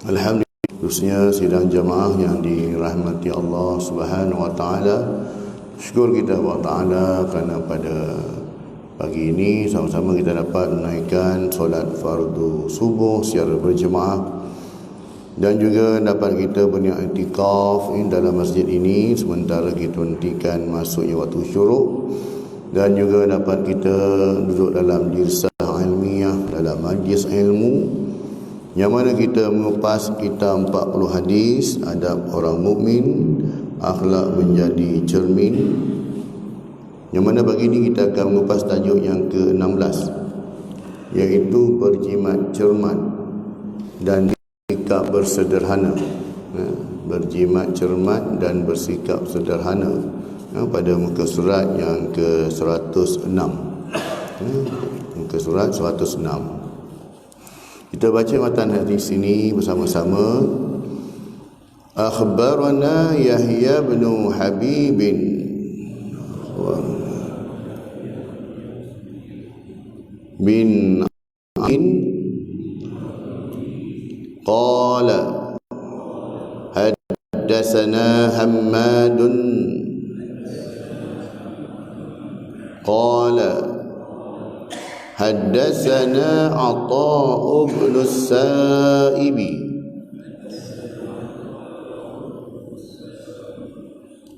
Alhamdulillah, khususnya sidang jamaah yang dirahmati Allah Subhanahu wa taala. Syukur kita kepada Allah Taala kerana pada pagi ini sama-sama kita dapat menaikkan solat fardu subuh secara berjemaah dan juga dapat kita beriktikaf dalam masjid ini sementara kita nantikan masuknya waktu syuruk, dan juga dapat kita duduk dalam dirsah ilmiah, dalam majlis ilmu yang mana kita mengupas kitab 40 hadis adab orang mukmin, akhlak menjadi cermin. Yang mana pagi ini kita akan mengupas tajuk yang ke-16, iaitu berjimat cermat dan bersikap bersederhana. Berjimat cermat dan bersikap sederhana, pada muka surat yang ke-106. Muka surat 106. Kita baca matan hadis ini bersama-sama. Akhbarana Yahya bin Habib bin Ain qala haddatsana Hammadun qala haddatsana Atha bin Sa'ib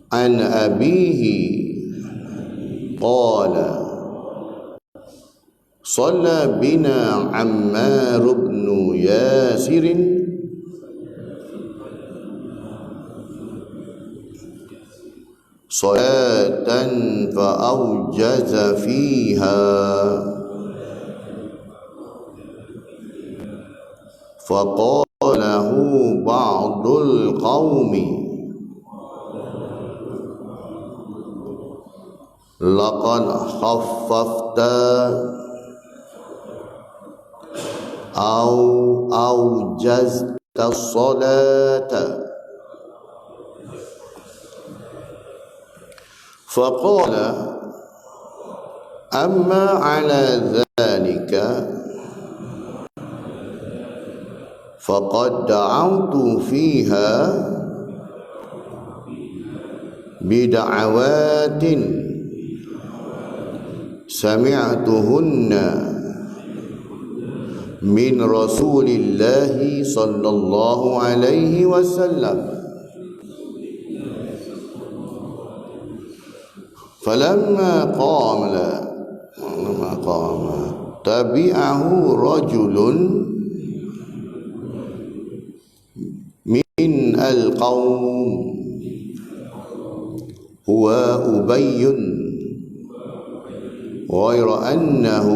an abihi qala shalla bina Ammar bin Yasir salatan fa awjaza fiha فقال له بعض القوم لقد خففت أو أوجزت الصلاة فقال أما على ذلك فقد دعوت فيها بدعوات سمعتهن من رسول الله صلى الله عليه وسلم فلما قام تبعه رجل من القوم هو أبي غير أنه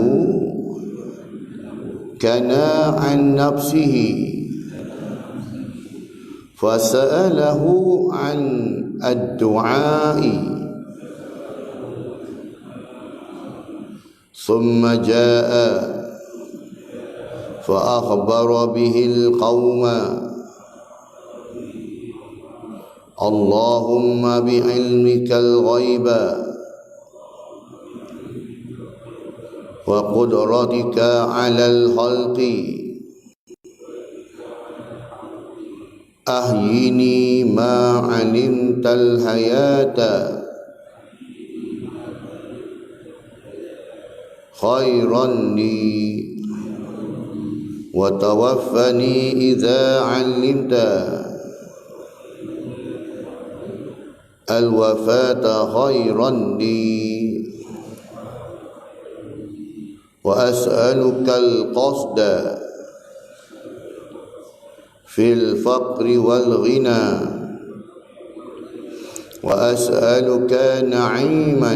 كان عن نفسه فسأله عن الدعاء ثم جاء فأخبر به القوم اللهم بعلمك الغيب وقدرتك على الخلق أحيني ما علمت الحياة خيرا لي وتوفني إذا علمت الوفاة خيرا لي وأسألك القصد في الفقر والغنى وأسألك نعيما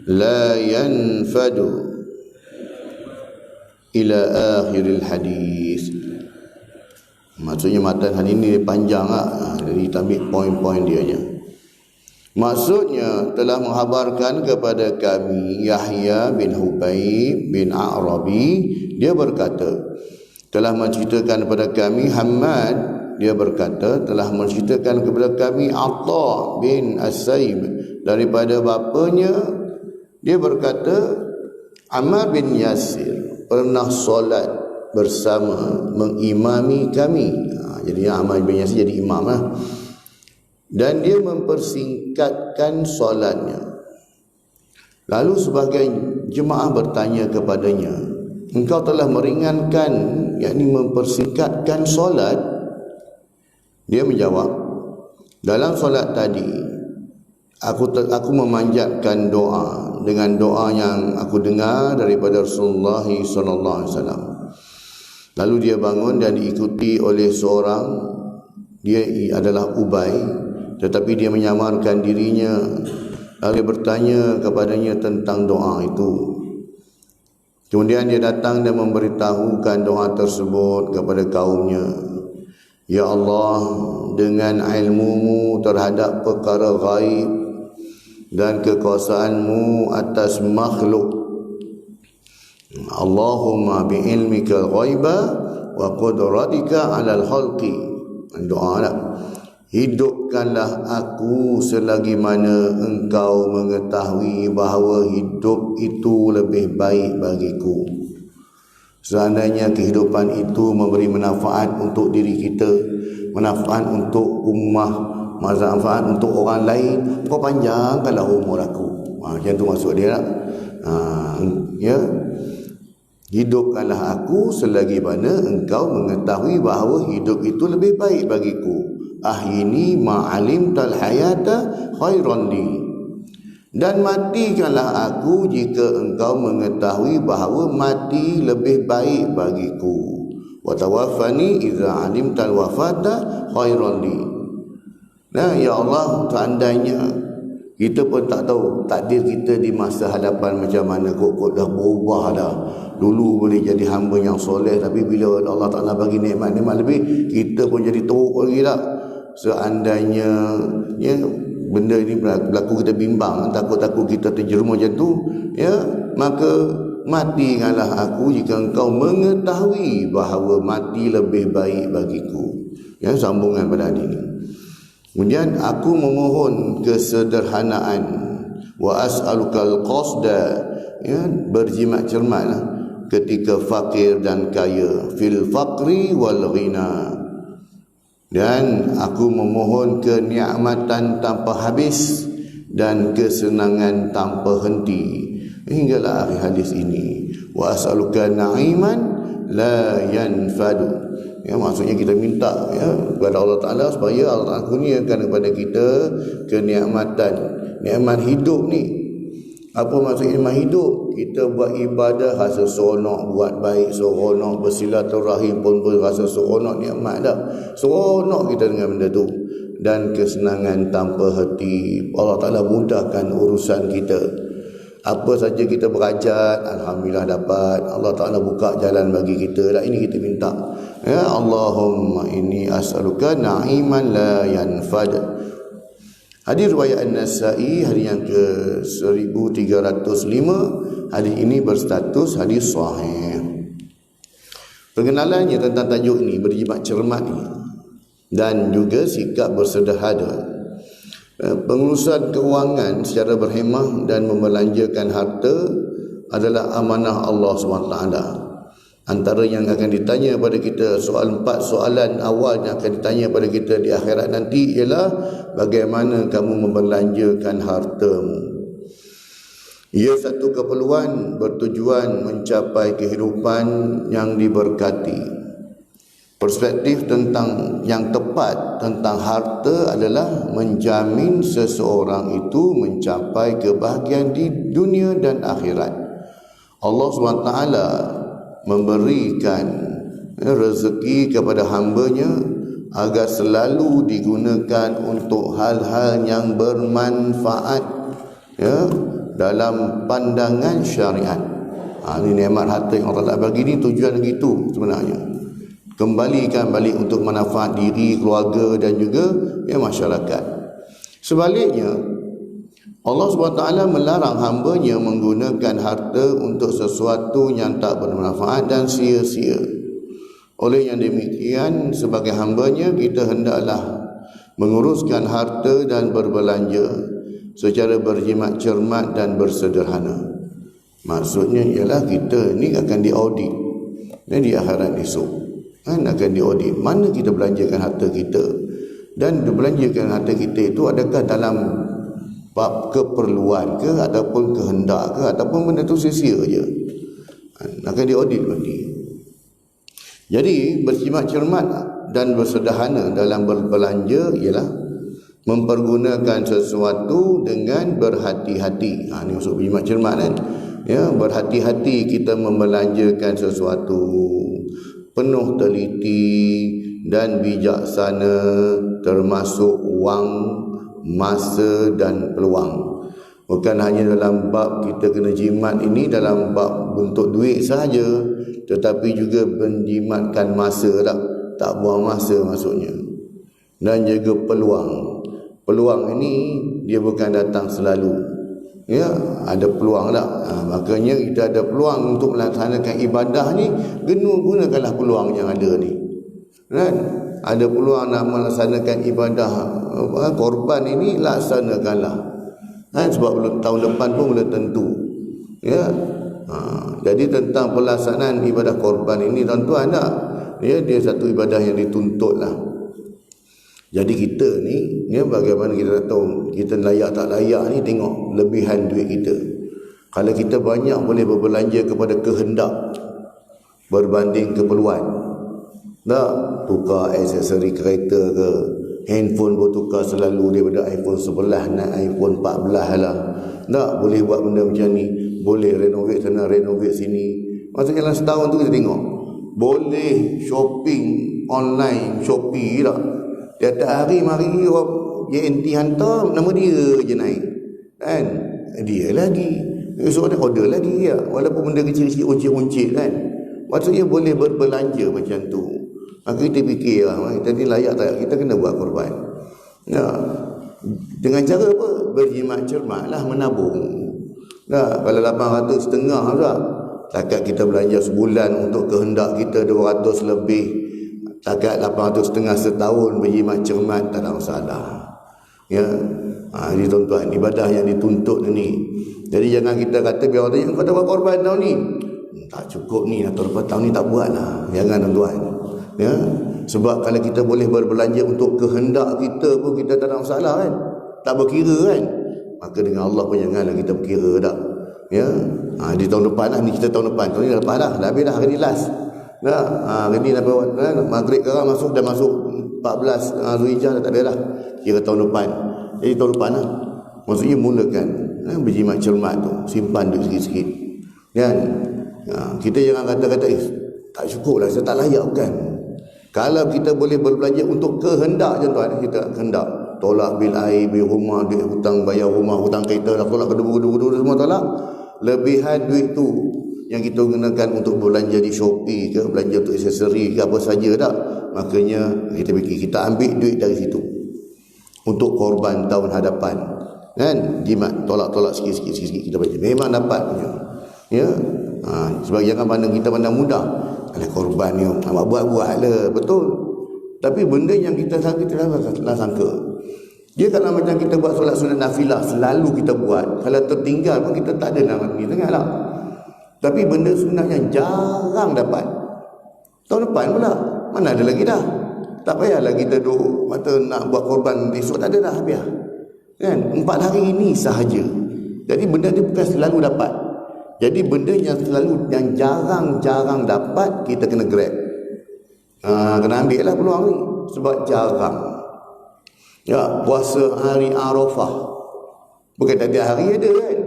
لا ينفد إلى آخر الحديث. Maksudnya matan hadis ini panjang jadi kita ambil poin-poin dianya. Maksudnya telah menghabarkan kepada kami Yahya bin Hubayb bin A'rabi, dia berkata telah menceritakan kepada kami Hammad, dia berkata telah menceritakan kepada kami Atha bin As-Saib daripada bapanya, dia berkata Ammar bin Yasir pernah solat bersama mengimami kami. Jadi Ammar bin Yasir jadi imam lah. Dan dia mempersingkatkan solatnya. Lalu sebagian jemaah bertanya kepadanya, engkau telah meringankan, yakni mempersingkatkan solat? Dia menjawab, dalam solat tadi aku memanjatkan doa dengan doa yang aku dengar daripada Rasulullah sallallahu alaihi wasallam. Lalu dia bangun dan diikuti oleh seorang, dia adalah Ubay, tetapi dia menyamarkan dirinya. Lalu dia bertanya kepadanya tentang doa itu. Kemudian dia datang dan memberitahukan doa tersebut kepada kaumnya. Ya Allah, dengan ilmu-Mu terhadap perkara gaib dan kekuasaan-Mu atas makhluk, Allahumma bi'ilmika al-ghaiba wa qudratika 'alal khalqi. Doa lah. Hidupkanlah aku selagi mana Engkau mengetahui bahawa hidup itu lebih baik bagiku. Seandainya kehidupan itu memberi manfaat untuk diri kita, manfaat untuk ummah, manfaat untuk orang lain, kau panjangkanlah umur aku. Macam tu maksud dia lah. Ya. Hidupkanlah aku selagi mana Engkau mengetahui bahawa hidup itu lebih baik bagiku. Ahyini ma'alim tal hayata khairan li. Dan matikanlah aku jika Engkau mengetahui bahawa mati lebih baik bagiku. Wa tawaffani idza alimtal wafata khairan li. Nah, ya Allah, seandainya kita pun tak tahu takdir kita di masa hadapan macam mana, kok dah berubah dah. Dulu boleh jadi hamba yang soleh, tapi bila Allah Ta'ala bagi nikmat-nikmat lebih, kita pun jadi teruk lagi tak. Seandainya ya, benda ini berlaku, kita bimbang, takut-takut kita terjerumus macam tu, ya, maka matikanlah aku jika Engkau mengetahui bahawa mati lebih baik bagiku. Ya, sambungan pada hadis ini. Kemudian aku memohon kesederhanaan, wa as'alukal qasda, ya, berjimat cermatlah ketika fakir dan kaya, fil faqri wal ghina. Dan aku memohon kenikmatan tanpa habis dan kesenangan tanpa henti. Hinggalah akhir hadis ini. Wa as'aluka na'iman la yanfadu. Ya, maksudnya kita minta ya kepada Allah Ta'ala supaya Allah Ta'ala kurniakan kepada kita kenikmatan, nikmat hidup ni. Apa maksud nikmat hidup? Kita buat ibadah rasa seronok, buat baik seronok, bersilaturahim pun rasa seronok, nikmat dah. Seronok kita dengan benda tu. Dan kesenangan tanpa henti. Allah Ta'ala mudahkan urusan kita. Apa saja kita berhajat, alhamdulillah dapat. Allah Ta'ala buka jalan bagi kita. Dan ini kita minta. Ya Allahumma inni as'aluka na'iman la yanfad. Hadis riwayat An-Nasa'i, hadis yang ke 1305. Hadis ini berstatus hadis sahih. Pengenalannya tentang tajuk ini, berjimat cermat ini, dan juga sikap bersederhana. Pengurusan keuangan secara berhemah dan membelanjakan harta adalah amanah Allah SWT. Antara yang akan ditanya kepada kita, empat soalan awal yang akan ditanya kepada kita di akhirat nanti ialah bagaimana kamu membelanjakan hartamu. Ia satu keperluan bertujuan mencapai kehidupan yang diberkati. Perspektif tentang yang tepat tentang harta adalah menjamin seseorang itu mencapai kebahagiaan di dunia dan akhirat. Allah SWT memberikan rezeki kepada hamba-Nya agar selalu digunakan untuk hal-hal yang bermanfaat, ya, dalam pandangan syariat. Ini nikmat harta yang Allah bagi ni tujuan gitu sebenarnya. Kembalikan balik untuk manfaat diri, keluarga dan juga ya masyarakat. Sebaliknya, Allah SWT melarang hamba-Nya menggunakan harta untuk sesuatu yang tak bermanfaat dan sia-sia. Oleh yang demikian, sebagai hamba-Nya, kita hendaklah menguruskan harta dan berbelanja secara berjimat cermat dan bersederhana. Maksudnya ialah kita ni akan diaudit. dan di akhirat esok kan akan diaudit mana kita belanjakan harta kita, dan belanjakan harta kita itu adakah dalam bab keperluan ke ataupun kehendak ke ataupun benda tu sia-sia je, akan diaudit nanti. Jadi berjimat cermat dan bersederhana dalam berbelanja ialah mempergunakan sesuatu dengan berhati-hati. Ini maksud berjimat cermat kan. Ya, berhati-hati kita membelanjakan sesuatu, penuh teliti dan bijaksana, termasuk wang, masa dan peluang. Bukan hanya dalam bab kita kena jimat ini dalam bab bentuk duit sahaja, tetapi juga menjimatkan masa tak buang masa maksudnya. Dan juga peluang. Peluang ini dia bukan datang selalu. Ya, ada peluang tak? Makanya kita ada peluang untuk melaksanakan ibadah ni, gunakanlah peluang yang ada ni. Kan? Ada peluang nak melaksanakan ibadah korban ini, laksanakanlah. Kan? Sebab tahun depan pun belum tentu. Ya. Jadi tentang pelaksanaan ibadah korban ini tuan-tuan tak? Ya, dia satu ibadah yang dituntut lah. Jadi kita ni, ya, bagaimana kita tahu kita layak tak layak ni, tengok lebihan duit kita. Kalau kita banyak boleh berbelanja kepada kehendak berbanding keperluan. Tak? Tukar aksesori kereta ke, handphone pun tukar selalu daripada iPhone 11 naik iPhone 14 lah. Tak? Boleh buat benda macam ni. Boleh renovate sana, renovate sini. Maksudnya dalam setahun tu kita tengok. Boleh shopping online, Shopee tak? Tiap-tiap hari mari JNT hantar, nama dia je naik. Kan? Dia lagi. Esok ada order lagi ya. Walaupun benda kecil-kecil uncit-uncit kan. Maksudnya boleh berbelanja macam tu. Maka kita fikir lah, kita ni layak tak? Kita kena buat korban. Ya. Dengan cara apa? Berjimat cermat lah, menabung. Nah, kalau 800 setengah tak? Takat kita belanja sebulan untuk kehendak kita 200 lebih. Takat 800 setengah setahun berjimat cermat, tak ada masalah. Ya. Ini tuan-tuan, ibadah yang dituntut ni. Jadi jangan kita kata biar orang tanya, kau dah buat korban tahun ni? Tak cukup ni, atau lepas tahun ni tak buat lah. Jangan tuan-tuan. Ya. Sebab kalau kita boleh berbelanja untuk kehendak kita pun kita tak ada masalah kan. Tak berkira kan. Maka dengan Allah pun janganlah kita berkira tak. Ya. Di tahun depan lah, ni kita tahun depan. Tahun ni dah lepas dah habis dah hari ni last. Dah. Hari ni dah maghrib sekarang dah masuk 14 Zulhijjah dah tak ada dah. Kira tahun depan. Jadi tahun depan lah. Maksudnya mulakan berjimat cermat tu, simpan duit sikit-sikit. Kan? Kita jangan kata-kata tak cukup lah, saya tak layak kan. Kalau kita boleh berbelanja untuk kehendak je tuan, kita kehendak tolak bil air, bil rumah, duit hutang bayar rumah, hutang kereta, tolak kedua-dua semua tolak. Lebihan duit tu yang kita gunakan untuk belanja di Shopee ke, belanja untuk aksesori ke apa saja tak, makanya kita fikir kita ambil duit dari situ untuk korban tahun hadapan kan. Jimat tolak-tolak sikit-sikit kita baca memang dapat punya. Ya. Sebab jangan pandang kita pandang mudah. Ada korban ni awak buat-buat lah, betul. Tapi benda yang kita sangka dia kalau macam kita buat solat sunat nafilah selalu kita buat, kalau tertinggal pun kita tak ada nama ni tengah lah. Tapi benda sunat yang jarang dapat tahun depan pula, mana ada lagi dah. Tak payahlah kita duk mata nak buat korban esok, tak ada dah habis kan. 4 hari ini sahaja. Jadi benda ni bukan selalu dapat. Jadi benda yang selalu, yang jarang-jarang dapat, kita kena grab. Kena ambil lah peluang ni. Sebab jarang. Ya, puasa hari Arafah. Bukan tiap hari ada kan.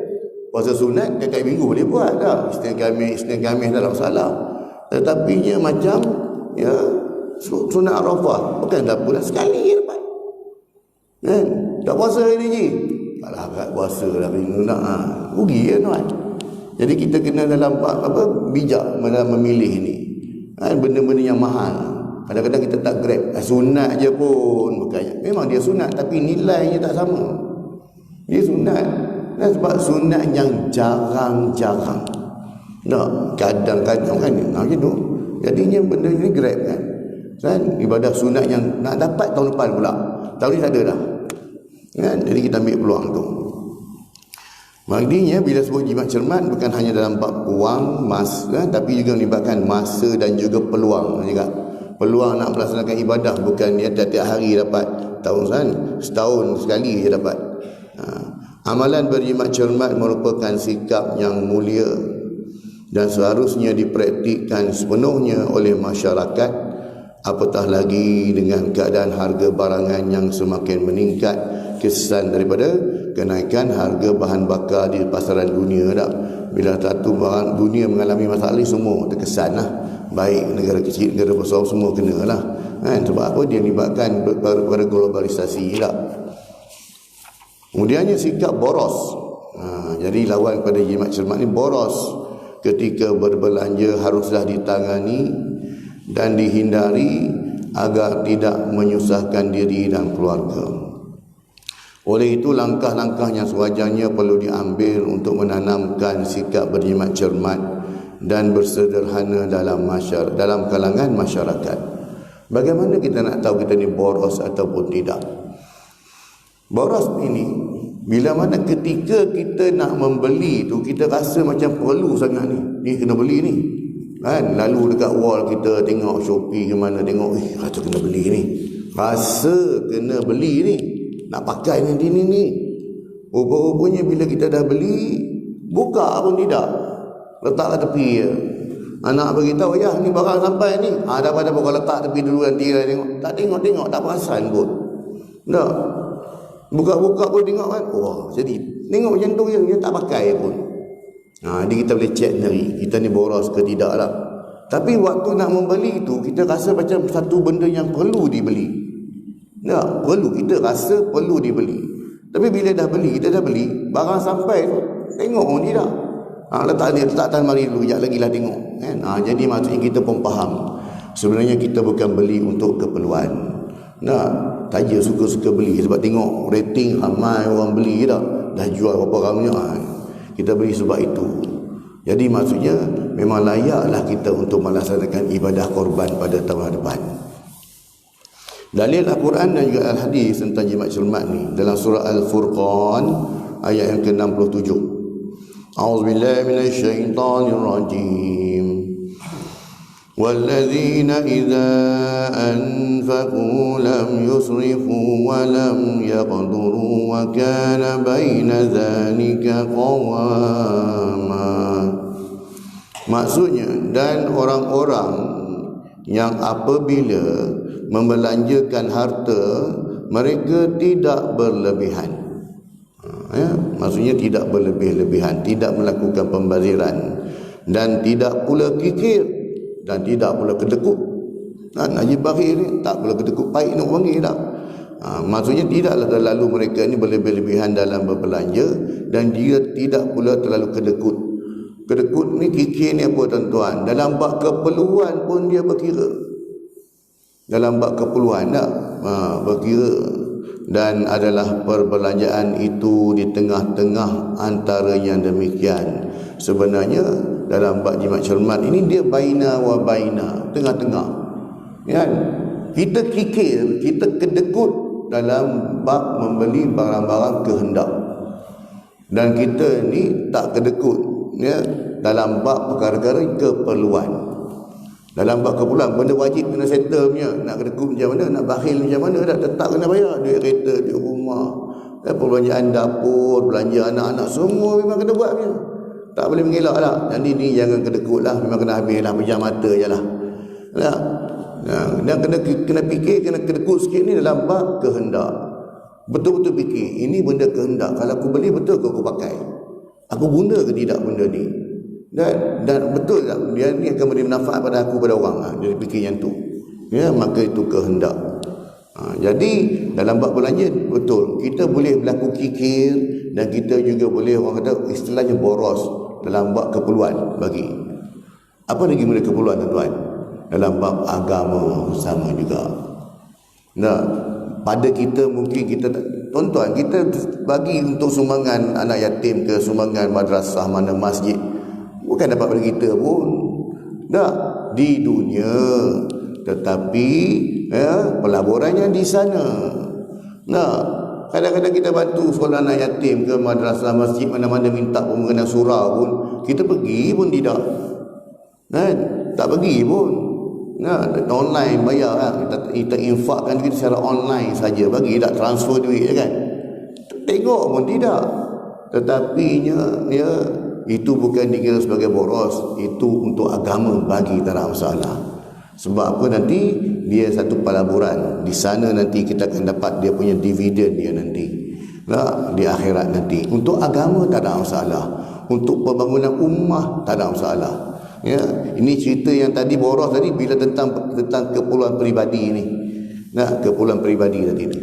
Puasa sunat tiap minggu boleh buat dah. Isnin Khamis dah tak masalah. Tetapinya macam ya, sunat Arafah. Bukan tak pula sekali dapat. Kan? Tak puasa hari ni je. Alah, kat puasa dah minggu nak. Rugi kan tuan. Jadi kita kena dalam bijak dalam memilih ni. Benda-benda yang mahal. Kadang-kadang kita tak grab. Sunat je pun bukannya. Memang dia sunat tapi nilainya tak sama. Dia sunat. Sebab sunat yang jarang-jarang. Tak, kadang-kadang kan macam tu. Jadinya benda ni grab kan. Ibadah sunat yang nak dapat tahun depan pula. Tahun ni tak ada dah. Kan? Jadi kita ambil peluang tu. Maknanya bila sebut jimat cermat bukan hanya dalam bab wang, masa, tapi juga melibatkan masa dan juga peluang juga. Peluang nak melaksanakan ibadah bukan dia tiap-tiap hari dapat, setahun sekali je dapat. Amalan berjimat cermat merupakan sikap yang mulia dan seharusnya dipraktikkan sepenuhnya oleh masyarakat, apatah lagi dengan keadaan harga barangan yang semakin meningkat kesan daripada kenaikan harga bahan bakar di pasaran dunia dah. Bila satu barang dunia mengalami masalah ni, semua terkesan lah. Baik negara kecil, negara besar, semua kena lah. Sebab apa? Dia melibatkan pada globalisasi tak. Kemudiannya sikap boros. Jadi lawan pada jimat cermat ni boros. Ketika berbelanja haruslah ditangani dan dihindari agar tidak menyusahkan diri dan keluarga. Oleh itu langkah-langkah yang sewajarnya perlu diambil untuk menanamkan sikap berjimat cermat dan bersederhana dalam kalangan masyarakat. Bagaimana kita nak tahu kita ni boros ataupun tidak? Boros ini bila mana ketika kita nak membeli tu, kita rasa macam perlu sangat ni kena beli ni. Lalu dekat wall kita tengok Shopee ke mana, tengok rasa kena beli ni. Rasa kena beli ni. Nak pakai nanti ni. Rupa-rupanya bila kita dah beli, buka pun tidak. Letaklah tepi je. Anak beritahu, ya ni barang sampai ni. Dapat kau letak tepi dulu nanti lah tengok. Tak tengok, tak perasan pun. Tak. Buka-buka pun tengok kan. Jadi tengok macam tu je, dia tak pakai pun. Jadi kita boleh cek sendiri, kita ni boros ke tidak lah. Tapi waktu nak membeli tu, kita rasa macam satu benda yang perlu dibeli. Tak, perlu, kita rasa perlu dibeli. Tapi bila dah beli, kita dah beli, barang sampai tu, tengok tidak. Letak atas mari dulu, sekejap lagi lah tengok. Jadi maksudnya kita pun faham. Sebenarnya kita bukan beli untuk keperluan. Saja suka-suka beli sebab tengok rating ramai orang beli dah jual berapa ramai. Kita beli sebab itu. Jadi maksudnya memang layaklah kita untuk melaksanakan ibadah korban pada tahun depan. Dalil Al-Quran dan juga Al-Hadis tentang jimat cermat ni dalam surah Al-Furqan ayat yang ke-67. A'udzubillahi minasyaitonirrajim. وَالَّذِينَ إِذَا أَنفَقُوا لَمْ يُسْرِفُوا وَلَمْ يَقْتُرُوا وَكَانَ بَيْنَ ذَلِكَ قَوَامًا. Maksudnya, dan orang-orang yang apabila membelanjakan harta, mereka tidak berlebihan. Maksudnya tidak berlebih-lebihan, tidak melakukan pembaziran, dan tidak pula kikir, dan tidak pula kedekut. Najib bakhil ni tak pula kedekut baik nak panggil tak. Maksudnya tidaklah terlalu mereka ni berlebih-lebihan dalam berbelanja, dan dia tidak pula terlalu kedekut. Kedekut ni, kikir ni apa tuan-tuan? Dalam bab keperluan pun dia berkira. Dalam bab keperluan tak? Berkira. Dan adalah perbelanjaan itu di tengah-tengah antara yang demikian. Sebenarnya dalam bab jimat cermat ini dia baina wa baina, tengah-tengah. Kan? Kita kikir, kita kedekut dalam bab membeli barang-barang kehendak. Dan kita ni tak kedekut dalam bab perkara-perkara keperluan. Dalam bab keperluan, benda wajib kena settle punya. Nak kedekut macam mana, nak bakhil macam mana, dah tetap kena bayar. Duit kereta, duit rumah, perbelanjaan dapur, belanja anak-anak, semua memang kena buat punya. Tak boleh mengelak lah. Jadi ni jangan kedekut lah, memang kena habis lah, pejam mata je lah. Dan kena fikir, kena kedekut sikit ni dalam bab kehendak. Betul-betul fikir, ini benda kehendak. Kalau aku beli, betul ke aku pakai? Aku guna ke tidak benda ni? Dan betul tak dia ni akan memberi manfaat pada aku, pada orang. Dia fikir yang tu. Maka itu kehendak. Jadi dalam bab belanja, betul, kita boleh berlaku kikir, dan kita juga boleh, orang kata istilahnya boros dalam bab keperluan bagi. Apa lagi benda keperluan tuan-tuan? Dalam bab agama sama juga. Pada kita mungkin kita, tuan-tuan, kita bagi untuk sumbangan anak yatim ke, sumbangan madrasah mana, masjid, bukan dapat pada kita pun. Di dunia, tetapi pelaburannya di sana. Kadang-kadang kita bantu sekolah anak yatim ke madrasah, masjid, mana-mana minta mengenai surah pun, kita pergi pun tidak. Kan? Tak pergi pun. Nah, online bayar lah. Kita infakkan kita secara online saja, bagi tak transfer duit kan. Tengok pun tidak. Tetapinya ya, itu bukan dikira sebagai boros, itu untuk agama, bagi tak ada masalah. Sebab apa? Nanti dia satu pelaburan. Di sana nanti kita akan dapat dia punya dividen dia nanti. Nah, di akhirat nanti. Untuk agama tak ada masalah. Untuk pembangunan ummah tak ada masalah. Ya, ini cerita yang tadi boros tadi bila tentang keperluan peribadi ni. Nah, keperluan peribadi tadi ni.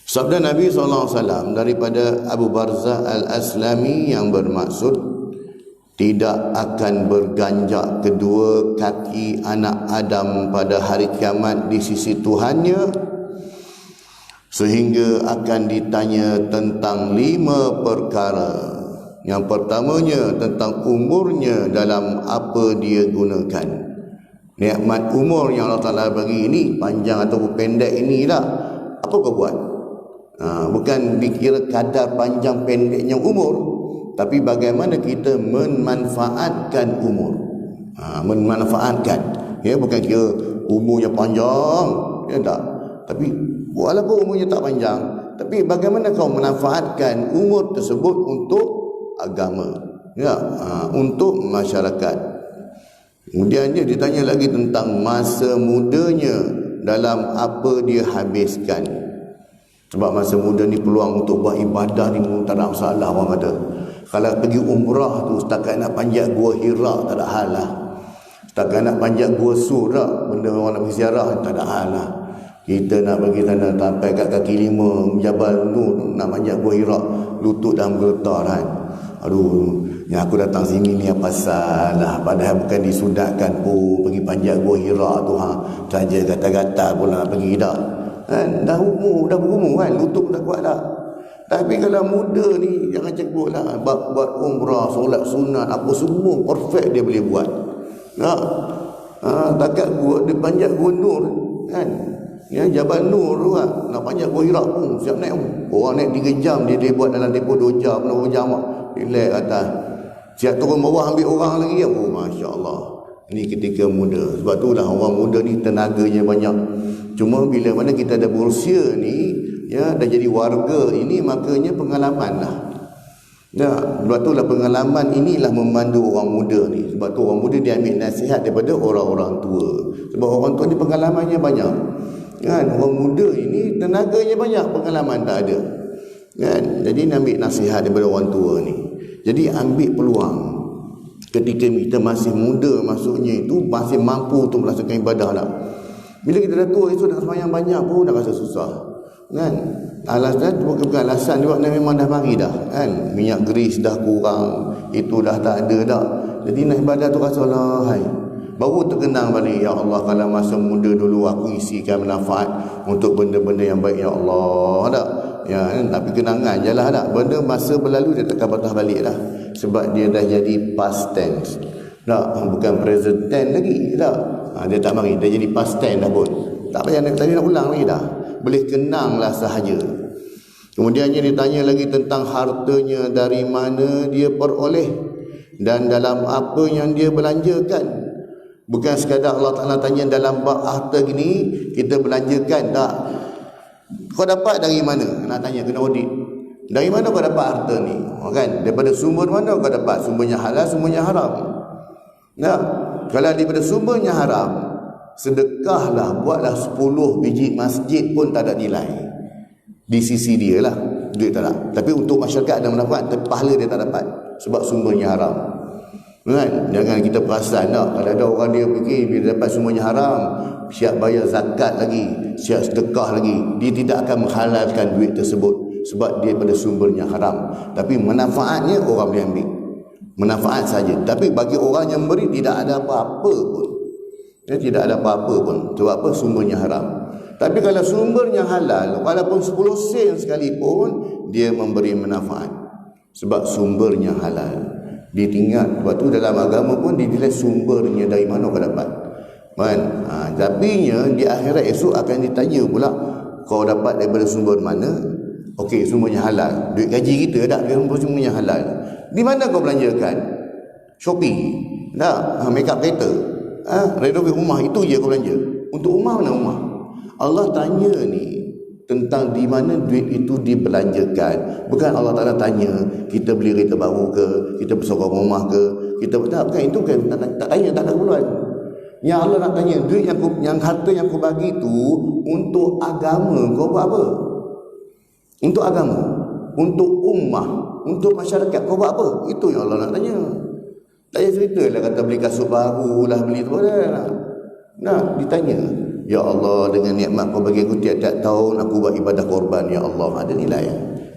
Sabda Nabi SAW daripada Abu Barzah Al-Aslami yang bermaksud tidak akan berganjak kedua kaki anak Adam pada hari kiamat di sisi Tuhannya sehingga akan ditanya tentang 5 perkara. Yang pertamanya tentang umurnya dalam apa dia gunakan. Nikmat umur yang Allah Ta'ala bagi ini, panjang atau pendek inilah, apa kau buat? Bukan dikira kadar panjang pendeknya umur, tapi bagaimana kita memanfaatkan umur. Memanfaatkan. Ya, bukan kira umurnya panjang, ya tak. Tapi walaupun umurnya tak panjang, tapi bagaimana kau memanfaatkan umur tersebut untuk agama, ya, untuk masyarakat. Kemudian dia ditanya lagi tentang masa mudanya dalam apa dia habiskan. Sebab masa muda ni peluang untuk buat ibadah ni tak ada masalah orang kata. Kalau pergi umrah tu setakat nak panjat gua Hira tak ada hal lah. Setakat nak panjat gua Surah, benda orang nak pergi ziarah tak ada hal lah. Kita nak pergi sana sampai kat kaki 5 Jabal Nur, nak panjat gua Hira, lutut dah menggetar kan. Aduh, yang aku datang sini ni apa salah? Padahal bukan disudahkan pun pergi panjat gua Hira tu saja kata-kata pula nak pergi dah. Kan? Dah berumur kan, lutut dah kuat dah. Tapi kalau muda ni jangan cekut lah, buat umrah, solat sunat, apa semua perfect dia boleh buat. Takat gua dia panjat gua Nur kan. Ya, Jabal Nur tu kan, nak panjat gua Hira pun siap naik. Orang naik 3 jam dia buat dalam tempoh 2 jam, 2 jam relax atas. Siap turun bawah ambil orang lagi. Oh, masya-Allah. Ini ketika muda. Sebab itulah orang muda ni tenaganya banyak. Cuma bila mana kita ada berusia ni, ya, dah jadi warga ini, makanya pengalaman lah. Ya, sebab itulah pengalaman inilah memandu orang muda ni. Sebab tu orang muda dia ambil nasihat daripada orang-orang tua. Sebab orang tua ni pengalamannya banyak. Kan, orang muda ini tenaganya banyak, pengalaman tak ada. Kan, jadi nak ambil nasihat daripada orang tua ni. Jadi ambil peluang. Ketika kita masih muda, maksudnya itu masih mampu untuk melaksanakan ibadah lah. Bila kita dah tua, itu dah sembahyang banyak pun dah rasa susah. Kan? Alasan bukan alasan juga, memang dah mari dah. Kan? Minyak geris dah kurang, itu dah tak ada dah. Jadi nak ibadah tu rasa lah, hai. Baru terkenang balik, ya Allah, kalau masa muda dulu aku isikan manfaat untuk benda-benda yang baik, ya Allah. Tak? Ya, tapi kenangan je lah tak. Benda masa berlalu dia takkan patah balik lah. Sebab dia dah jadi past tense. Tak, bukan present tense lagi. Tak. Dia tak mari, dia jadi past tense dah pun. Tak payah nak ulang lagi dah. Boleh kenang lah sahaja. Kemudiannya ditanya lagi tentang hartanya, dari mana dia peroleh dan dalam apa yang dia belanjakan. Bukan sekadar Allah Ta'ala tanya dalam bab harta gini kita belanjakan, tak. Kau dapat dari mana? Nak tanya, kena audit. Dari mana kau dapat harta ni? Kan? Daripada sumber mana kau dapat? Sumbernya halal, sumbernya haram. Nah, kalau daripada sumbernya haram, sedekahlah, buatlah 10 biji masjid pun tak ada nilai. Di sisi dia lah, duit tak ada. Tapi untuk masyarakat ada manfaat, tapi pahala dia tak dapat. Sebab sumbernya haram. Kan? Jangan kita perasan tak? Kalau ada orang dia fikir bila dapat semuanya haram, siap bayar zakat lagi, siap sedekah lagi, dia tidak akan menghalalkan duit tersebut sebab dia pada sumbernya haram. Tapi manfaatnya orang boleh ambil, manfaat saja. Tapi bagi orang yang beri tidak ada apa-apa pun. Dia tidak ada apa-apa pun. Sebab apa? Sumbernya haram. Tapi kalau sumbernya halal, walaupun 10 sen sekalipun, dia memberi manfaat sebab sumbernya halal. Dia tinggal. Sebab tu dalam agama pun dinilai sumbernya dari mana kau dapat. Kan? Tapi di akhirat esok akan ditanya pula, kau dapat daripada sumber mana? Okey, sumbernya halal. Duit gaji kita tak, sumbernya halal. Di mana kau belanjakan? Shopee. Tak, make up kereta. Renovate rumah, itu je kau belanja. Untuk rumah mana rumah? Allah tanya ni tentang di mana duit itu dibelanjakan. Bukan Allah Ta'ala tanya kita beli kereta baru ke, kita bersokong rumah ke, kita tak, bukan itu kan, tak tanya, tak ada keperluan. Yang Allah nak tanya, duit yang harta yang kau bagi tu untuk agama kau buat apa? Untuk agama, untuk ummah, untuk masyarakat kau buat apa? Itu yang Allah nak tanya. Tak payah cerita lah kata beli kasut baru lah, beli tu lah. Nah, ditanya, ya Allah, dengan nikmat kau bagi aku tiap-tiap tahun aku buat ibadah korban, ya Allah, ada nilai.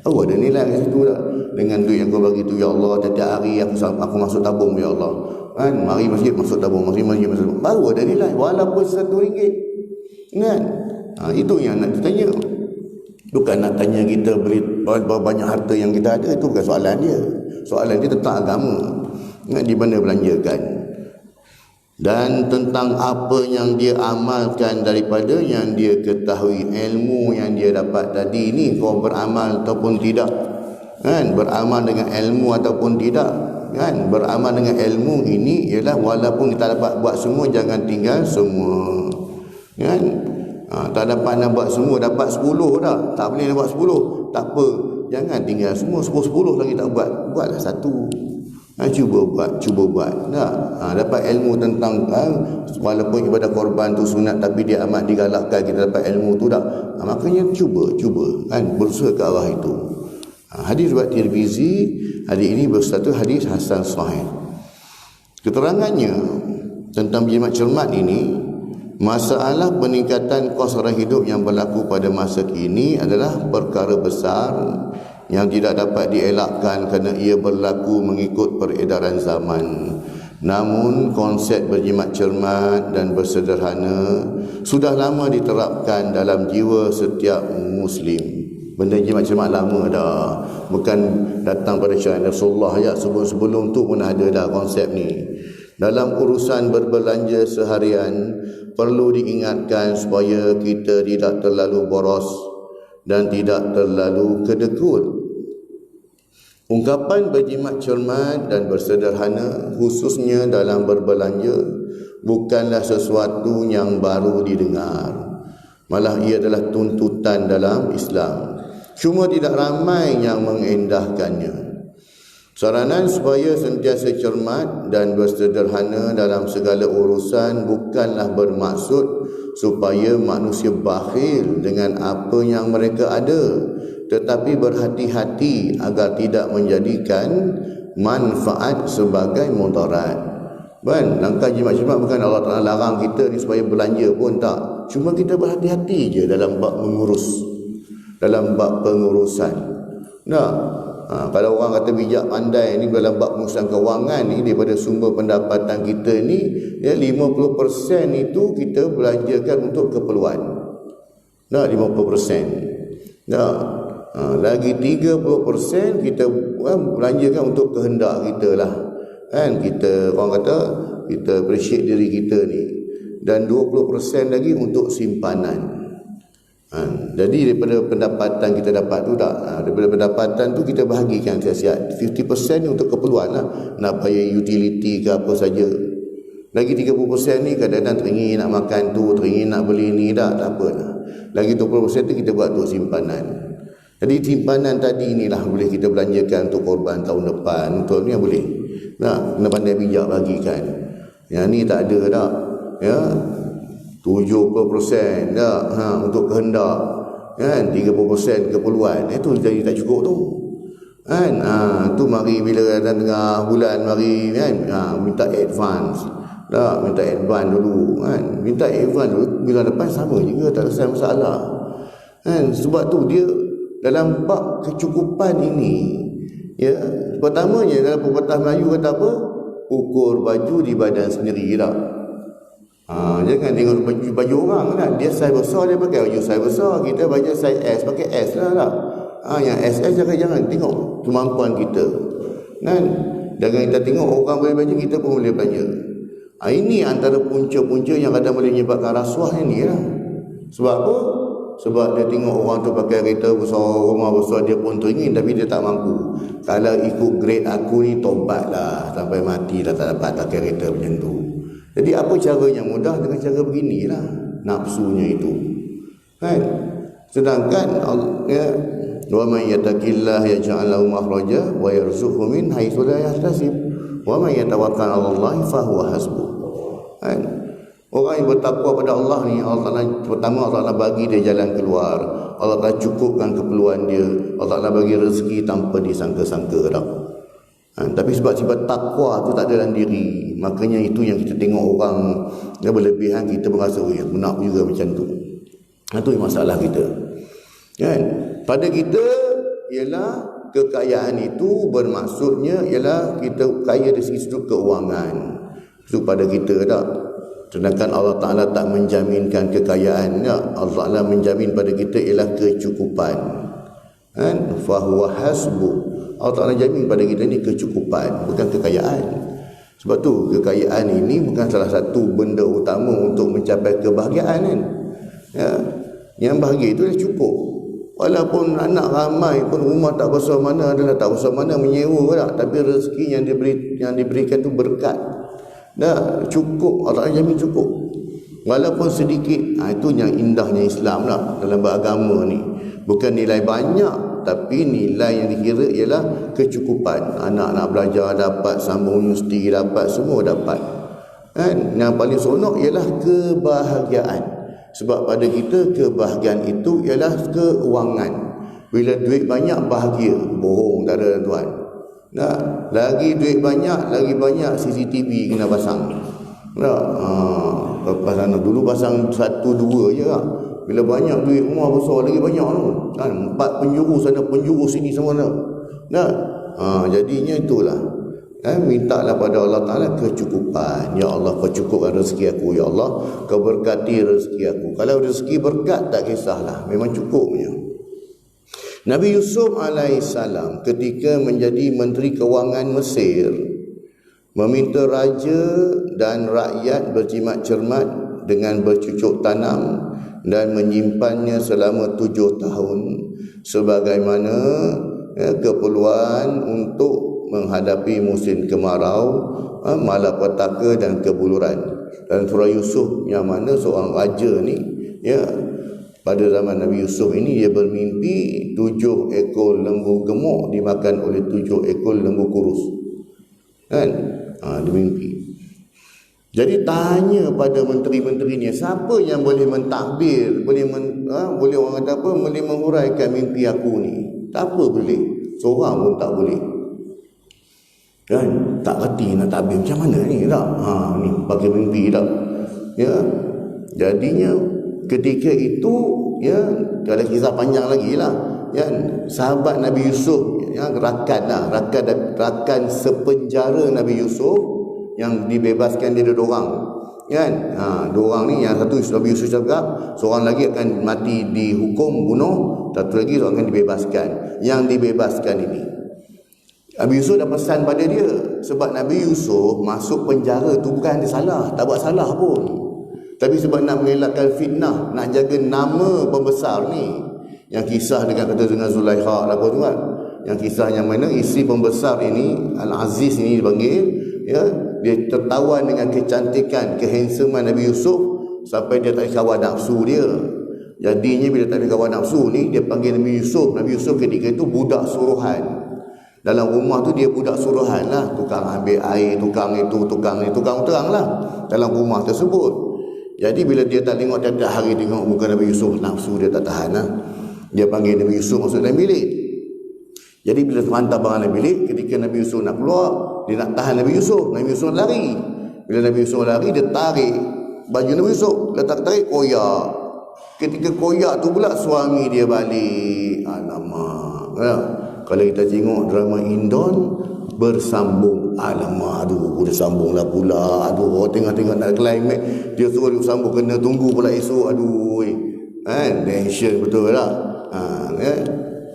Ada nilai kat situ tak? Dengan duit yang kau bagi tu, ya Allah, tiap-tiap hari aku masuk tabung, ya Allah. Kan, mari masjid masuk tabung, mari masjid masuk tabung. Baru ada nilai, walaupun RM1. Kan? Itu yang nak ditanya. Bukan nak tanya kita beli berapa banyak harta yang kita ada, itu bukan soalan dia. Soalan dia tentang agama. Di mana belanjakan. Dan tentang apa yang dia amalkan daripada yang dia ketahui, ilmu yang dia dapat tadi ni, kau beramal ataupun tidak, kan? Beramal dengan ilmu ataupun tidak, kan? Beramal dengan ilmu ini ialah walaupun kita dapat buat semua, jangan tinggal semua, kan? Tak dapat nak buat semua, dapat 10 dah, tak boleh nak buat 10, tak apa, jangan tinggal semua. 10 lagi tak buat, buatlah satu. Cuba buat. Dapat ilmu tentang walaupun ibadah korban tu sunat, tapi dia amat digalakkan kita dapat ilmu tu dah. Makanya cuba kan, berusaha ke arah itu. Hadis riwayat Tirmizi, hadis ini bersatu hadis hasan sahih. Keterangannya tentang berjimat cermat ini, masalah peningkatan kos sara hidup yang berlaku pada masa kini adalah perkara besar yang tidak dapat dielakkan kerana ia berlaku mengikut peredaran zaman. Namun konsep berjimat cermat dan bersederhana sudah lama diterapkan dalam jiwa setiap Muslim. Benda jimat cermat lama dah, bukan datang pada syariat Rasulullah ya, sebelum tu pun ada dah konsep ni. Dalam urusan berbelanja seharian, perlu diingatkan supaya kita tidak terlalu boros dan tidak terlalu kedekut. Ungkapan berjimat cermat dan bersederhana khususnya dalam berbelanja bukanlah sesuatu yang baru didengar. Malah ia adalah tuntutan dalam Islam. Cuma tidak ramai yang mengendahkannya. Saranan supaya sentiasa cermat dan bersederhana dalam segala urusan bukanlah bermaksud supaya manusia bakhil dengan apa yang mereka ada, tetapi berhati-hati agar tidak menjadikan manfaat sebagai mudarat. Kan? Langkah jimat cermat bukan Allah Ta'ala larang kita ni supaya belanja pun, tak. Cuma kita berhati-hati je dalam bab mengurus, dalam bab pengurusan. Kalau orang kata bijak pandai ni dalam bab pengurusan kewangan ni, daripada sumber pendapatan kita ni, ya 50% itu kita belanjakan untuk keperluan. 50%. Lagi 30% kita belanjakan untuk kehendak kita lah. Kan, kita orang kata kita appreciate diri kita ni. Dan 20% lagi untuk simpanan. Jadi daripada pendapatan kita dapat tu tak, daripada pendapatan tu kita bahagikan siap-siap. 50% ni untuk keperluan lah, nak bayar utility ke apa saja. Lagi 30% ni kadang-kadang teringin nak makan tu, teringin nak beli ni, tak apa lah. Lagi 20% tu kita buat untuk simpanan. Jadi simpanan tadi inilah boleh kita belanjakan untuk korban tahun depan, untuk ni yang boleh. Kena pandai bijak bagikan. Yang ni tak ada tak, ya. 70% dah untuk kehendak, kan, 30% keperluan. Itu jadi tak cukup tu, kan. Tu mari bila dah tengah bulan mari, kan, minta advance. Minta advance dulu, kan. Minta advance dulu, bulan depan sama juga, tak selesai masalah, kan. Sebab tu dia dalam bab kecukupan ini, ya, pertamanya dalam pepatah Melayu kata apa? Ukur baju di badan sendiri tak. Jangan tengok baju orang kan. Dia saiz besar, dia pakai baju saiz besar. Kita baju saiz S, pakai S lah tak. Yang SS jangan tengok kemampuan kita, kan. Jangan kita tengok orang boleh belanja, kita pun boleh belanja. Ini antara punca-punca yang kadang boleh menyebabkan rasuah ini lah. Sebab apa? Sebab dia tengok orang tu pakai kereta besar, rumah besar, dia pun teringin tapi dia tak mampu. Kalau ikut grade aku ni, tobatlah sampai mati dah tak dapat pakai kereta macam tu. Jadi apa cara yang mudah? Dengan cara beginilah, nafsunya itu, kan? Sedangkan ya, wa may yattaqillah yaj'al lahu makhraja wa yarzuqhu min haitsu la yahtasib wa may yatawakkal 'ala Allah fa huwa hasbuh. Kan? Orang yang bertakwa pada Allah ni, Allah Ta'ala, pertama Allah Ta'ala bagi dia jalan keluar, Allah Ta'ala cukupkan keperluan dia, Allah Ta'ala bagi rezeki tanpa disangka-sangka dah. Tapi sebab sifat takwa tu tak ada dalam diri, makanya itu yang kita tengok orang yang berlebihan, kita berasa nak juga macam tu. Itu masalah kita, kan? Pada kita ialah kekayaan itu bermaksudnya ialah kita kaya dari segi sudut keuangan. Itu pada kita tak. Sedangkan Allah Ta'ala tak menjaminkan kekayaan, ya. Allah Ta'ala menjamin pada kita ialah kecukupan, kan? Fahuwa hasbuh. Allah Ta'ala jamin pada kita ni kecukupan, bukan kekayaan. Sebab tu kekayaan ini bukan salah satu benda utama untuk mencapai kebahagiaan, kan? Ya. Yang bahagia itu dah cukup. Walaupun anak ramai pun, rumah tak besar mana, adalah tak besar mana, menyewa tak, tapi rezeki yang diberikan tu berkat. Dah cukup, Allah jamin cukup. Walaupun sedikit. Itu yang indahnya Islam lah dalam beragama ni. Bukan nilai banyak, tapi nilai yang dikira ialah kecukupan. Anak nak belajar dapat, sambung universiti dapat, semua dapat, kan? Yang paling seronok ialah kebahagiaan. Sebab pada kita kebahagiaan itu ialah keuangan. Bila duit banyak bahagia, bohong tak ada, tuan. Nah, lagi duit banyak, lagi banyak CCTV kena pasang. Pasang dulu pasang 1, 2 je lah. Bila banyak duit, rumah besar lagi banyak tu, kan? 4 penjuru sana, penjuru sini semua tu. Jadinya itulah. Mintalah pada Allah Ta'ala kecukupan. Ya Allah, kau cukupkan rezeki aku. Ya Allah, kau berkati rezeki aku. Kalau rezeki berkat, tak kisahlah, memang cukupnya. Nabi Yusuf alaihissalam ketika menjadi Menteri Kewangan Mesir, meminta raja dan rakyat berjimat cermat dengan bercucuk tanam dan menyimpannya selama 7 tahun sebagaimana keperluan untuk menghadapi musim kemarau, malapetaka dan kebuluran. Dan surah Yusuf yang mana seorang raja ni, ya, pada zaman Nabi Yusuf ini, dia bermimpi 7 ekor lembu gemuk dimakan oleh 7 ekor lembu kurus, kan? Dia mimpi. Jadi tanya pada menteri-menteri ni, siapa yang boleh mentadbir, boleh orang kata apa, boleh menghuraikan mimpi aku ni? Tak apa boleh, seorang pun tak boleh, kan? Tak reti nak takbir macam mana ni tak? Ni pakai mimpi tak? Ya, jadinya ketika itu, ya, ada kisah panjang lagi lah, ya, sahabat Nabi Yusuf, ya, rakan sepenjara Nabi Yusuf yang dibebaskan, dia ada 2 orang, kan? 2 orang ni, yang satu Nabi Yusuf cakap seorang lagi akan mati dihukum bunuh, satu lagi seorang akan dibebaskan. Yang dibebaskan ini, Nabi Yusuf dah pesan pada dia, sebab Nabi Yusuf masuk penjara tu bukan ada salah, tak buat salah pun, tapi sebab nak mengelakkan fitnah, nak jaga nama pembesar ni. Yang kisah dengan Zulaikha apa tu kan? Yang kisah yang mana isteri pembesar ini, Al-Aziz ini dipanggil, ya, dia tertawan dengan kecantikan, kehandsoman Nabi Yusuf sampai dia tak kawal nafsu dia. Jadinya bila tak ada kawal nafsu ni, dia panggil Nabi Yusuf. Nabi Yusuf ketika itu budak suruhan. Dalam rumah tu dia budak suruhan lah, tukang ambil air, tukang itu, tukang ni, tukang terang lah dalam rumah tersebut. Jadi bila dia tak tengok tiap hari tengok muka Nabi Yusuf, nafsu dia tak tahan lah. Dia panggil Nabi Yusuf masuk dalam bilik. Jadi bila hantar barang dalam bilik, ketika Nabi Yusuf nak keluar, dia nak tahan Nabi Yusuf. Nabi Yusuf lari. Bila Nabi Yusuf lari, dia tarik baju Nabi Yusuf, tarik koyak. Ketika koyak tu pula suami dia balik. Alamak, ya. Kalau kita tengok drama Indon bersambung, alamak, aduh, dia sambung lah pula, aduh, tengok-tengok nak climax, dia suruh dia sambung, kena tunggu pula esok, aduh, tension betul lah.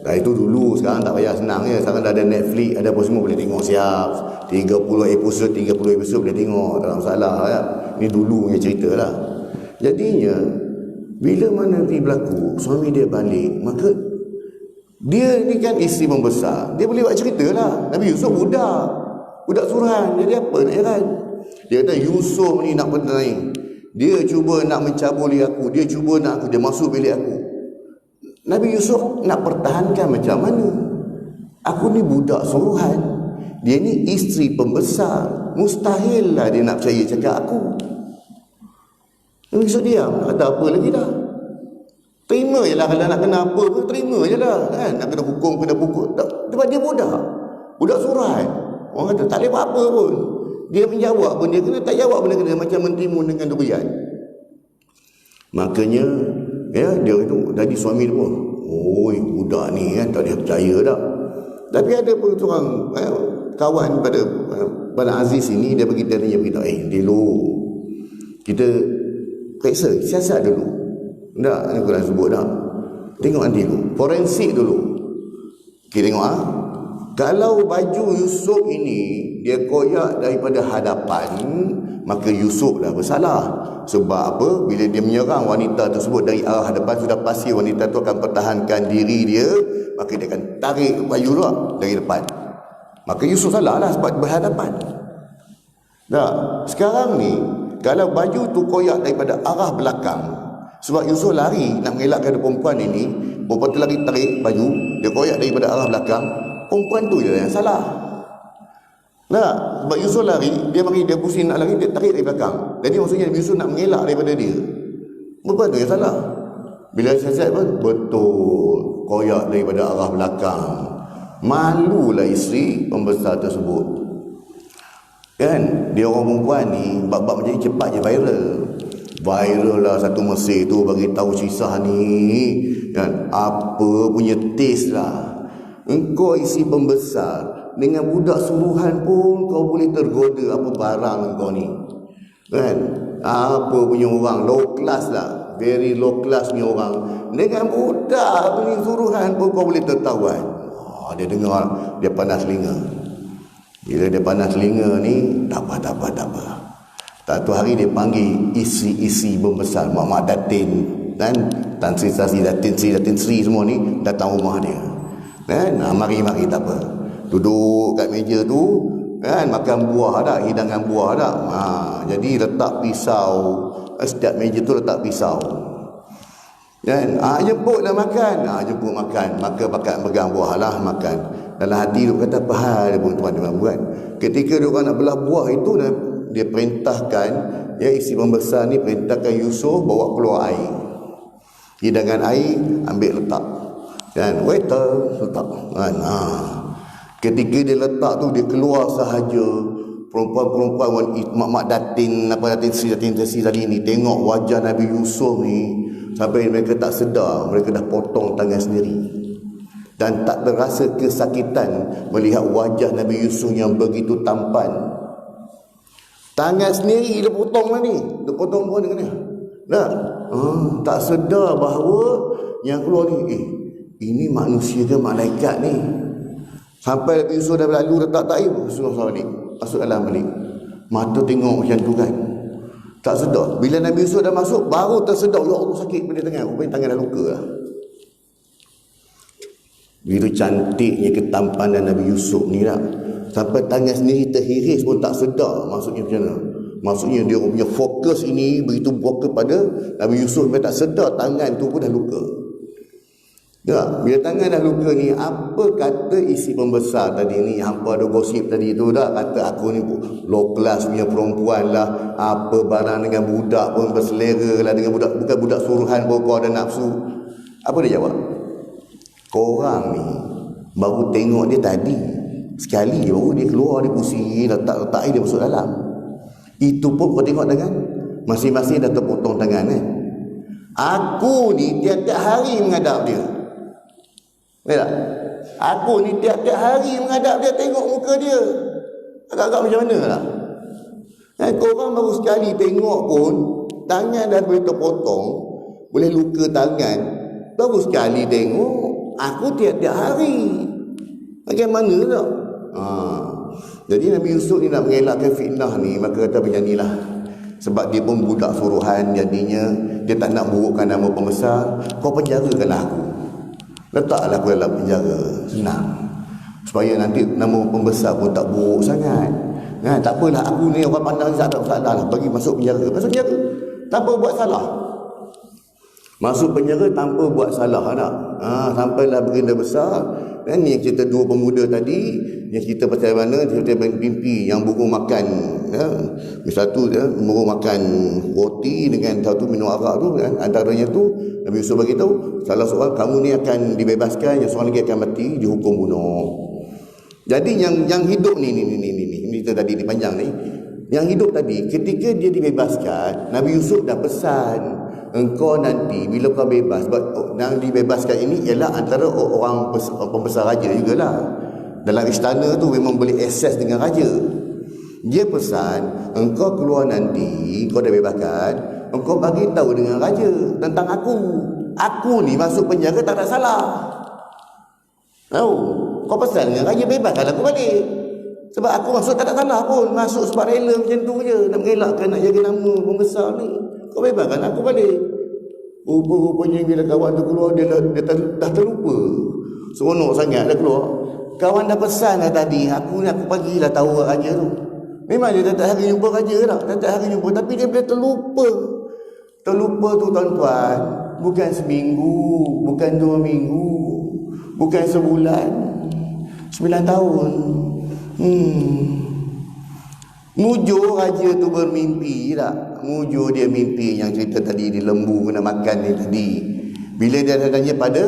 Dah itu dulu, sekarang tak payah senang ya. Sekarang dah ada Netflix, ada apa semua boleh tengok siap. 30 episod boleh tengok, tak ada masalah ya. Ni dulu punya cerita lah. Jadinya Bila mana ni berlaku, suami dia balik, maka dia ni kan isteri membesar, dia boleh buat cerita lah. Nabi Yusuf budak suruhan, jadi apa nak heran? Dia kata Yusuf ni nak berdaya, dia cuba nak mencabuli aku, dia cuba nak dia masuk bilik aku. Nabi Yusuf nak pertahankan macam mana? Aku ni budak suruhan, dia ni isteri pembesar, mustahil lah dia nak percaya cakap aku. Nabi Yusuf diam, nak kata apa lagi dah. Terima je lah, kalau nak kena apa pun terima je lah kan? Nak kena hukum, kena pukul tak. Sebab dia budak suruhan. Orang kata tak boleh buat apa pun. Dia menjawab pun dia kena, tak jawab pun dia kena, macam mentimun dengan durian. Makanya ya, dia itu tadi suami dia pun, oi budak ni kan tak dia percaya dah. Tapi ada pun seorang kawan pada Aziz ini, dia bagi tanya, beritahu dulu kita periksa siasat dulu. Tak, aku nak sebut tak. Tengok nanti dulu, forensik dulu. Kita tengok kalau baju Yusuf ini dia koyak daripada hadapan, maka Yusuf dah bersalah. Sebab apa? Bila dia menyerang wanita tersebut dari arah hadapan, sudah pasti wanita itu akan pertahankan diri dia, maka dia akan tarik baju dia dari depan. Maka Yusuf salah lah sebab berhadapan. Tak, sekarang ni kalau baju tu koyak daripada arah belakang, sebab Yusuf lari nak mengelakkan perempuan ini, perempuan tu lari tarik baju, dia koyak daripada arah belakang, perempuan tu je yang salah. Tak, sebab Yusuf lari, dia pusing nak lari, dia tarik dari belakang. Jadi maksudnya Yusuf nak mengelak daripada dia, perempuan tu yang salah. Bila siasat pun betul, koyak daripada arah belakang. Malulah isteri pembesar tersebut kan. Dia orang perempuan ni bab-bab macam ni cepat je viral lah satu Mesir tu bagi tahu kisah ni kan. Apa punya taste lah. Engkau isi pembesar dengan budak suruhan pun kau boleh tergoda apa barang engkau ni kan. Apa punya orang low class lah, very low class ni orang, dengan budak punya suruhan pun kau boleh tertawan. Dia dengar, dia panas telinga. Bila dia panas telinga ni, tak apa. Satu hari dia panggil isi-isi pembesar, mak-mak datin dan Tan Sri Sasi, datin Sri semua ni datang rumah dia kan. Mari tak apa, duduk kat meja tu kan, makan buah dah, hidangan buah dah. Jadi letak pisau, setiap meja tu letak pisau kan. Jemputlah makan, jemput makan, maka pakat pegang buah lah makan. Dalam hati dia kata apa hal dia pun tuan-tuan buat. Ketika dia orang nak belah buah itu, dia perintahkan, ya, isi pembesar ni perintahkan Yusuf bawa keluar air, hidangan air, ambil letak kan, waiter letak kan. Ketika dia letak tu, dia keluar sahaja, perempuan-perempuan mak-mak datin Sri tadi ni tengok wajah Nabi Yusuf ni, sampai mereka tak sedar mereka dah potong tangan sendiri, dan tak terasa kesakitan melihat wajah Nabi Yusuf yang begitu tampan. Tangan sendiri dia potong lah ni, dia potong buah dengan dia. Tak sedar bahawa yang keluar ni, ini manusia ke malaikat ni. Sampai Nabi Yusuf dah berlalu, letak air, Rasulullah balik, masuk dalam balik. Mata tengok macam tu kan, tak sedar. Bila Nabi Yusuf dah masuk, baru tersedar, ya Allah sakit pada tangan. Rupanya tangan dah luka lah. Begitu cantiknya ketampanan Nabi Yusuf ni lah, sampai tangan sendiri terhiris pun tak sedar. Maksudnya macam mana? Maksudnya dia punya fokus ini begitu fokus pada Nabi Yusuf, sampai tak sedar tangan tu pun dah luka. Bila tangan dah luka ni, apa kata isi pembesar tadi ni, hampa ada gosip tadi tu dah, kata aku ni low class punya perempuan lah, apa barang dengan budak pun berselera lah, dengan budak, bukan budak suruhan pun kau ada nafsu. Apa dia jawab? Korang ni baru tengok dia tadi sekali, baru dia keluar, dia pusing, letak air, dia masuk dalam. Itu pun kau tengok dengan masing-masing dah terpotong tangan kan. Aku ni tiap-tiap hari menghadap dia. Tak? Aku ni tiap-tiap hari menghadap dia, tengok muka dia. Agak-agak macam mana lah. Korang baru sekali tengok pun tangan dah boleh terpotong, boleh luka tangan. Baru sekali tengok. Aku tiap-tiap hari. Bagaimana tak? Jadi Nabi Yusuf ni nak mengelakkan fitnah ni, maka kata macam inilah. Sebab dia pun budak suruhan, jadinya dia tak nak burukkan nama pembesar. Kau penjarakanlah aku, letaklah aku dalam penjara, senang, supaya nanti nama pembesar pun tak buruk sangat. Tak apalah, aku ni orang pandang tak ada masalah lah, bagi masuk penjara. Masuk penjara tanpa buat salah. Masuk penjara tanpa buat salah tak? Sampailah baginda besar. Dan ni yang cerita dua pemuda tadi, yang cerita pasal mana cerita mimpi yang burung makan, satu burung makan roti dengan satu minum arak tu kan. Antaranya tu Nabi Yusuf bagi tahu salah seorang, kamu ni akan dibebaskan, yang seorang lagi akan mati dihukum bunuh. Jadi yang hidup ni cerita tadi ni panjang ni. Yang hidup tadi, ketika dia dibebaskan, Nabi Yusuf dah pesan, engkau nanti bila kau bebas, sebab yang dibebaskan ini ialah antara orang pembesar raja jugalah. Dalam istana tu memang boleh akses dengan raja. Dia pesan, engkau keluar nanti, kau dah bebaskan, engkau bagi tahu dengan raja tentang aku. Aku ni masuk penjara tak ada salah. Tahu? Kau pesan dengan raja, bebaskan aku balik. Sebab aku masuk tak ada salah pun. Masuk sebab rela macam tu je, nak mengelakkan, nak jaga nama pembesar ni. Kau bebaskan aku balik. Rupanya bila kawan tu keluar, dia dah terlupa. Seronok sangat dah keluar. Kawan dah pesan dah tadi, aku bagilah tahu raja tu. Memang dia tak hari jumpa raja dah, tak hari jumpa, tapi dia boleh terlupa. Terlupa tu tuan-tuan, bukan seminggu, bukan 2 minggu, bukan sebulan, 9 tahun. Mujur raja tu bermimpi tak? Mujur dia mimpi yang cerita tadi, di lembu kena makan ni tadi. Bila dia tanya pada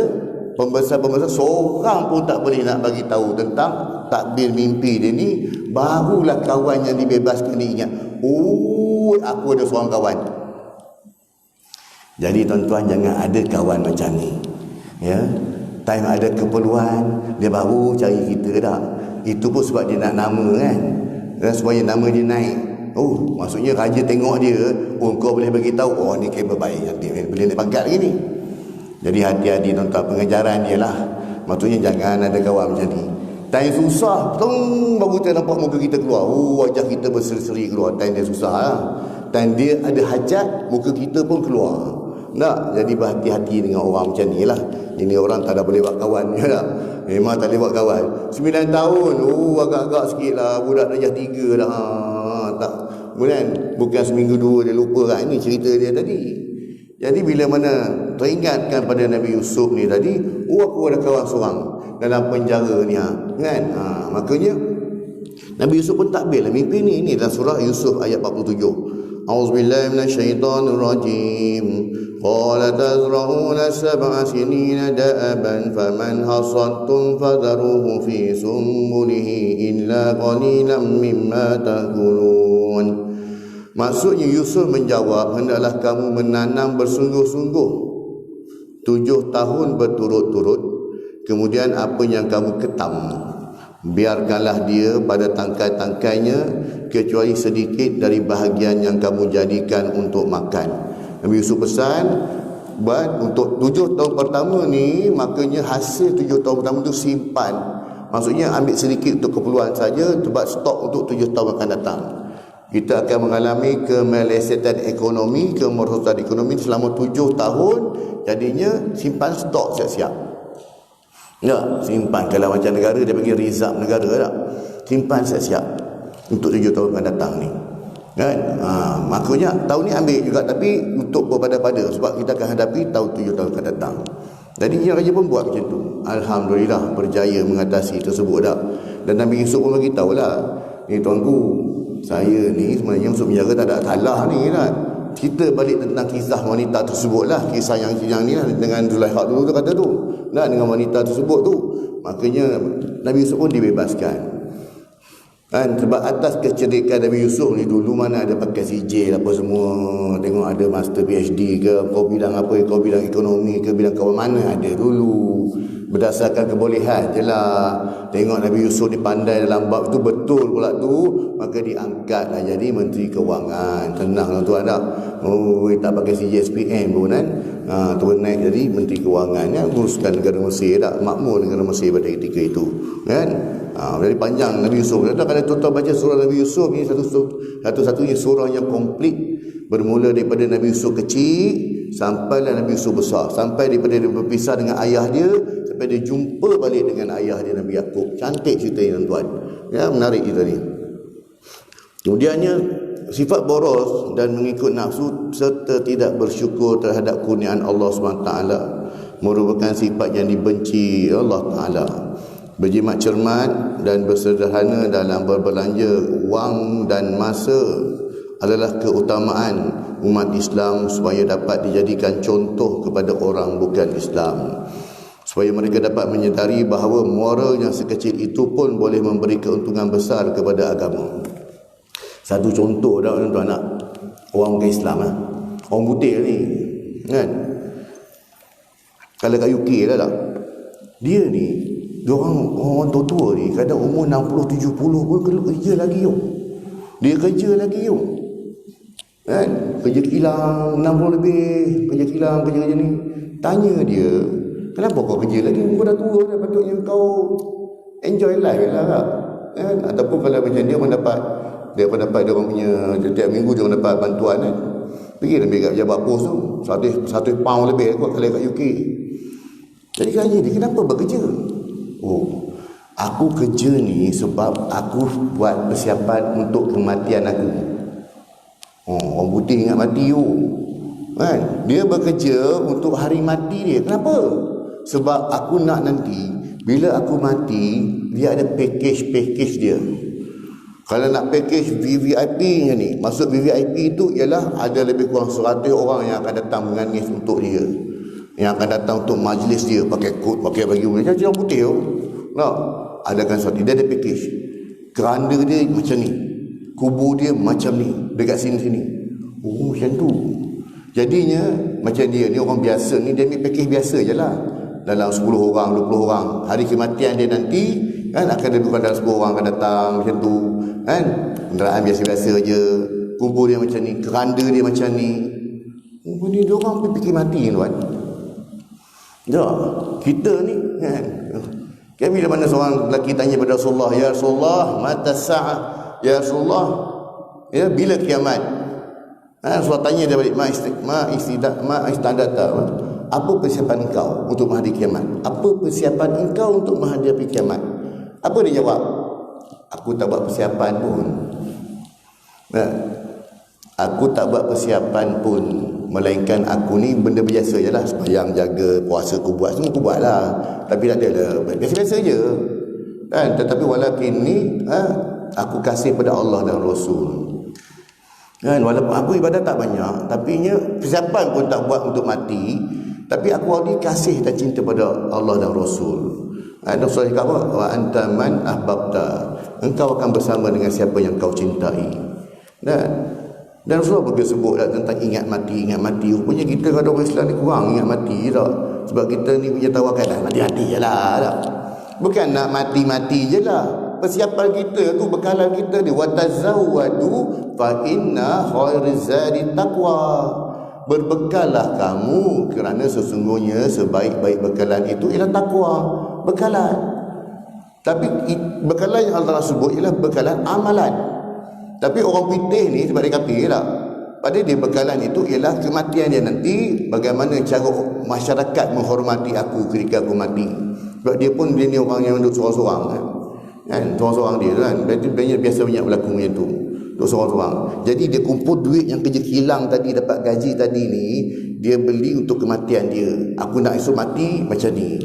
pembesar-pembesar, seorang pun tak boleh nak bagi tahu tentang takbir mimpi dia ni. Barulah kawan yang dibebaskan ni ingat, oh, aku ada seorang kawan. Jadi tuan-tuan, jangan ada kawan macam ni. Ya, time ada keperluan, dia baru cari kita dah. Itu pun sebab dia nak nama kan, dan supaya nama dia naik. Oh, maksudnya raja tengok dia, oh kau boleh bagi tahu, oh ni kabel baik, nanti boleh naik pangkat lagi ni. Jadi hati-hati tuan-tuan, pengajaran dia lah. Maksudnya jangan ada kawan macam ni. Time susah, baru kita nampak muka kita keluar, oh wajah kita berseri-seri keluar. Time dia susah lah. Time dia ada hajat, muka kita pun keluar. Tak, jadi berhati-hati dengan orang macam ni lah. Ini orang tak ada boleh buat kawan, ya tak? Memang tak boleh buat kawan. 9 tahun, agak-agak sikit lah. Budak darjah 3 dah. Tak, bukan seminggu 2 dia lupa kan. Ini cerita dia tadi. Jadi bila mana teringatkan pada Nabi Yusuf ni tadi, aku ada kawan seorang dalam penjara ni kan. Makanya Nabi Yusuf pun takbir lah mimpi ni. Ini dalam surah Yusuf ayat 47. A'udzubillahi minasyaitonirrajim. Qala tazra'una 7 sinina da'aban faman hasadtum fadharuhu fi sumbulihi illa qalilan mimma ta'kulun. Maksudnya Yusuf menjawab, hendaklah kamu menanam bersungguh-sungguh 7 tahun berturut-turut, kemudian apa yang kamu ketam, biarkanlah dia pada tangkai-tangkainya, kecuali sedikit dari bahagian yang kamu jadikan untuk makan. Nabi Yusuf pesan, buat untuk 7 tahun pertama ni, makanya hasil 7 tahun pertama tu simpan. Maksudnya ambil sedikit untuk keperluan saja, sebab stok untuk 7 tahun akan datang. Kita akan mengalami kemelesetan ekonomi, kemerosotan ekonomi selama 7 tahun. Jadinya simpan stok siap-siap. Ya, simpan. Kalau macam negara dia panggil reserve negara tak? Simpan siap-siap untuk 7 tahun akan datang ni. Kan? Makanya tahun ni ambil juga, tapi untuk berpada-pada, sebab kita akan hadapi tahun 7 tahun akan datang. Jadi yang raja pun buat macam tu. Alhamdulillah berjaya mengatasi tersebut dah. Dan Nabi Yusuf pun bagi tahulah, ni tuanku, saya ni sebenarnya masuk penjara tak ada salah ni kan. Kita balik tentang kisah wanita tersebut lah. Kisah yang ni lah, dengan Zulaikha dulu tu kata tu. Nah, dengan wanita tersebut tu, makanya Nabi Yusuf pun dibebaskan. Kan, sebab atas kecerdikan Nabi Yusuf ni dulu, mana ada pakai CJ apa semua, tengok ada master PhD ke, kau bidang apa, kau bidang ekonomi ke, bidang kawan, mana ada dulu. Berdasarkan kebolehan je lah. Tengok Nabi Yusuf ni pandai dalam bab itu, betul pula tu, maka diangkatlah jadi Menteri Kewangan. Tenang tuan tak? Oh, tak pakai CJSPM pun kan. Turun naik jadi Menteri Kewangan yang uruskan negara Mesir tak? Makmur negara Mesir pada ketika itu kan. Dari panjang Nabi Yusuf. Kalau tuan-tuan baca surah Nabi Yusuf ni, satu-satunya surah yang komplit Bermula daripada Nabi Yusuf kecil sampailah Nabi Yusuf besar, sampai daripada dia berpisah dengan ayah dia sampai dia jumpa balik dengan ayah dia Nabi Yaqub. Cantik cerita ini tuan-tuan. Ya, menarik cerita ni. Kemudiannya sifat boros dan mengikut nafsu serta tidak bersyukur terhadap kurniaan Allah SWT merupakan sifat yang dibenci Allah Ta'ala. Berjimat cermat dan bersederhana dalam berbelanja wang dan masa adalah keutamaan umat Islam supaya dapat dijadikan contoh kepada orang bukan Islam, supaya mereka dapat menyedari bahawa moral yang sekecil itu pun boleh memberi keuntungan besar kepada agama. Satu contoh dah tuan-tuan, nak orang bukan Islam lah, orang putih ni kan, kalau kat UK dah tak, dia ni orang tua-tua ni kadang umur 60-70 pun kerja lagi yo. Dia kerja lagi yo. Kan? Kerja kilang 60 lebih, kerja kilang, kerja ni. Tanya dia, kenapa kau kerja lagi? Kau dah tua dah, patutnya kau enjoy life lah tak? Kan? Ataupun kalau macam dia mendapat dia orang punya setiap minggu dia mendapat bantuan kan. Pergi ambil kat pejabat pos tu 100 pound lebih kot kalau kat UK. Jadi tanya dia, kenapa bekerja? Oh, aku kerja ni sebab aku buat persiapan untuk kematian aku. Oh, orang putih ingat mati tu kan? Dia bekerja untuk hari mati dia. Kenapa? Sebab aku nak nanti bila aku mati, dia ada package dia. Kalau nak package VVIP ni, maksud VVIP itu ialah ada lebih kurang 100 orang yang akan datang menangis untuk dia, yang akan datang untuk majlis dia, pakai kot, pakai baju macam orang putih tu. No, adakan sesuatu. Dia ada package. Keranda dia macam ni, kubur dia macam ni, dekat sini-sini. Oh, macam tu. Jadinya macam dia ni orang biasa ni, dia ambil package biasa je lah. Dalam 10 orang, 20 orang, hari kematian dia nanti kan akan lebih kurang dalam 10 orang akan datang macam tu kan. Kenderaan biasa-biasa je, kubur dia macam ni, keranda dia macam ni. Oh, ni dia orang fikir mati tuan. Tak, kita ni kan bila mana seorang lelaki tanya pada Rasulullah, ya Rasulullah, mata sa'ah, ya Rasulullah, ya bila kiamat? Rasulullah tanya dia balik, ma istadata, apa persiapan engkau untuk menghadapi kiamat? Apa persiapan engkau untuk menghadapi kiamat? Apa dia jawab? Aku tak buat persiapan pun. Aku tak buat persiapan pun, melainkan aku ni benda biasa je lah. Sembahyang, jaga, puasa aku buat, semua aku buat lah. Tapi tak ada lah, biasa-biasa je kan. Tetapi walakin ni aku kasih pada Allah dan Rasul kan. Walaupun aku ibadat tak banyak, tapi persiapan pun tak buat untuk mati, tapi aku ni kasih dan cinta pada Allah dan Rasul. Rasul cakap apa? Wa anta man ahbabta, engkau akan bersama dengan siapa yang kau cintai. Dan Rasulullah juga sebut tentang ingat mati. Rupanya kita kalau orang Islam ni kurang ingat mati tak? Sebab kita ni punya tawakkal dah mati-mati je lah tak? Bukan nak mati-mati je lah. Persiapan kita tu, bekalan kita ni, wa tazawwadu fa inna khairaz zadi taqwa. Berbekallah kamu kerana sesungguhnya sebaik-baik bekalan itu ialah takwa. Bekalan. Tapi bekalan yang Allah sebut ialah bekalan amalan. Tapi orang putih ni sebab dia kafir tak? Pada dia bekalan itu ialah kematian dia nanti, bagaimana cara masyarakat menghormati aku ketika aku mati. Sebab dia pun dia ni orang yang duduk seorang-seorang kan, seorang-seorang dia kan. Biasa banyak berlaku macam tu, duduk seorang-seorang. Jadi dia kumpul duit yang kerja kilang tadi, dapat gaji tadi ni, dia beli untuk kematian dia. Aku nak esok mati macam ni,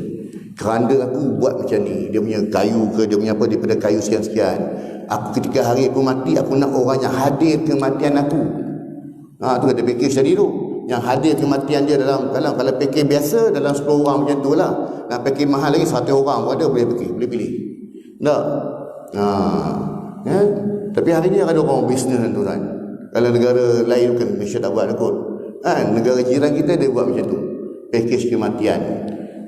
keranda aku buat macam ni. Dia punya kayu ke, dia punya apa, daripada kayu sekian-sekian. Aku ketika hari aku mati, aku nak orang yang hadir kematian aku. Tu kata package tadi tu, yang hadir kematian dia dalam, kalau package biasa dalam 10 orang macam tu lah. Nak package mahal lagi 100 orang pun ada, boleh pilih. Tak? Tapi hari ni ada orang bisnes tu kan. Kalau negara lain kan, Malaysia tak buat kot. Negara jiran kita dia buat macam tu, package kematian.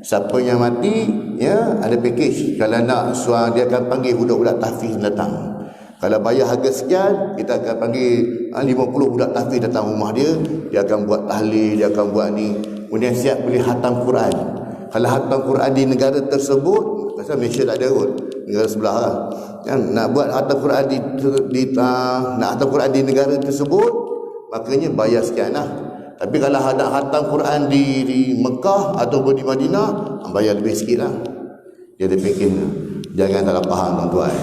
Siapa yang mati, ya, ada package. Kalau nak, dia akan panggil budak-budak tahfiz datang. Kalau bayar harga sekian, kita akan panggil 50 budak tahfiz datang rumah dia. Dia akan buat tahlil, dia akan buat ni. Kemudian siap beli khatam Quran. Kalau khatam Quran di negara tersebut, pasal Malaysia tak ada kot, negara sebelah lah kan, nak buat khatam Quran nak khatam Quran di negara tersebut, makanya bayar sekian lah. Tapi kalau nak khatam Quran di Mekah ataupun di Madinah, bayar lebih sikit lah. Dia fikir, jangan salah faham tuan-tuan.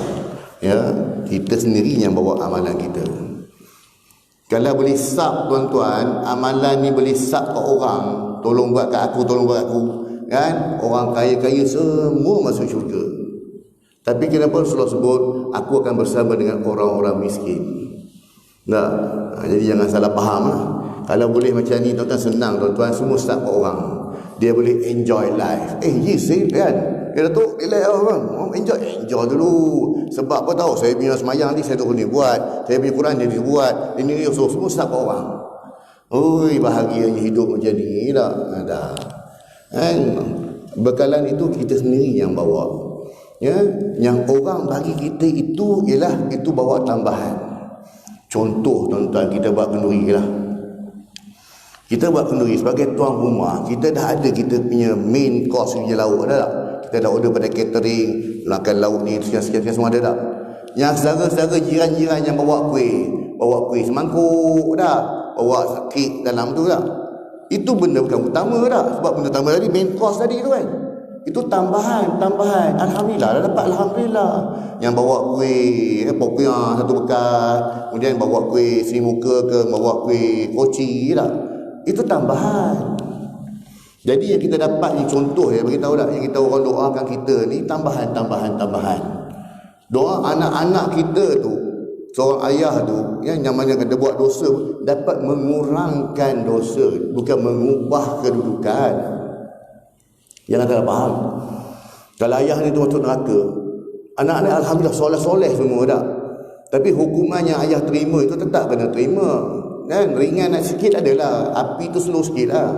Ya, kita sendiri yang bawa amalan kita. Kalau boleh sub tuan-tuan, amalan ni boleh sub ke orang, tolong buat kat aku, tolong buat aku, kan? Orang kaya-kaya semua masuk syurga. Tapi kenapa Rasulullah sebut aku akan bersama dengan orang-orang miskin? Tak. Jadi jangan salah faham lah. Kalau boleh macam ni tuan-tuan, senang tuan-tuan, semua start ke orang. Dia boleh enjoy life. Yes kan? Dia Datuk, relax orang. Enjoy dulu. Sebab apa tahu? Saya punya semayang ni saya tu ni buat. Saya punya Quran dia buat. Ini semua start ke orang. Oi, bahagianya hidup macam ni tak? Ada. Kan? Bekalan itu kita sendiri yang bawa. Ya, yang orang bagi kita itu ialah itu bawa tambahan. Contoh tuan-tuan, kita buat kenduri lah. Kita buat kenduri sebagai tuan rumah, kita dah ada kita punya main course punya lauk dah tak? Kita dah order pada catering, makan lauk ni sekian-sekian semua ada tak? Yang saudara-saudara jiran-jiran yang bawa kuih semangkuk dah, bawa kek dalam tu dah. Itu benda bukan utama dah. Sebab benda utama tadi main course tadi tu kan. Itu tambahan. Alhamdulillah dah dapat, alhamdulillah. Yang bawa kuih popiah satu bekas, kemudian bawa kuih Sri Muka ke, bawa kuih koci tak? Itu tambahan. Jadi yang kita dapat ni contoh ya, bagi tahu tak, yang kita orang doakan kita ni tambahan. Doa anak-anak kita tu, seorang ayah tu yang mana kata buat dosa dapat mengurangkan dosa, bukan mengubah kedudukan. Jangan salah faham. Kalau ayah ni tu masuk neraka, anak-anak alhamdulillah soleh-soleh semua dah. Tapi hukuman yang ayah terima itu tetap kena terima. Kan? Ringan sikit adalah, api tu slow sikit lah.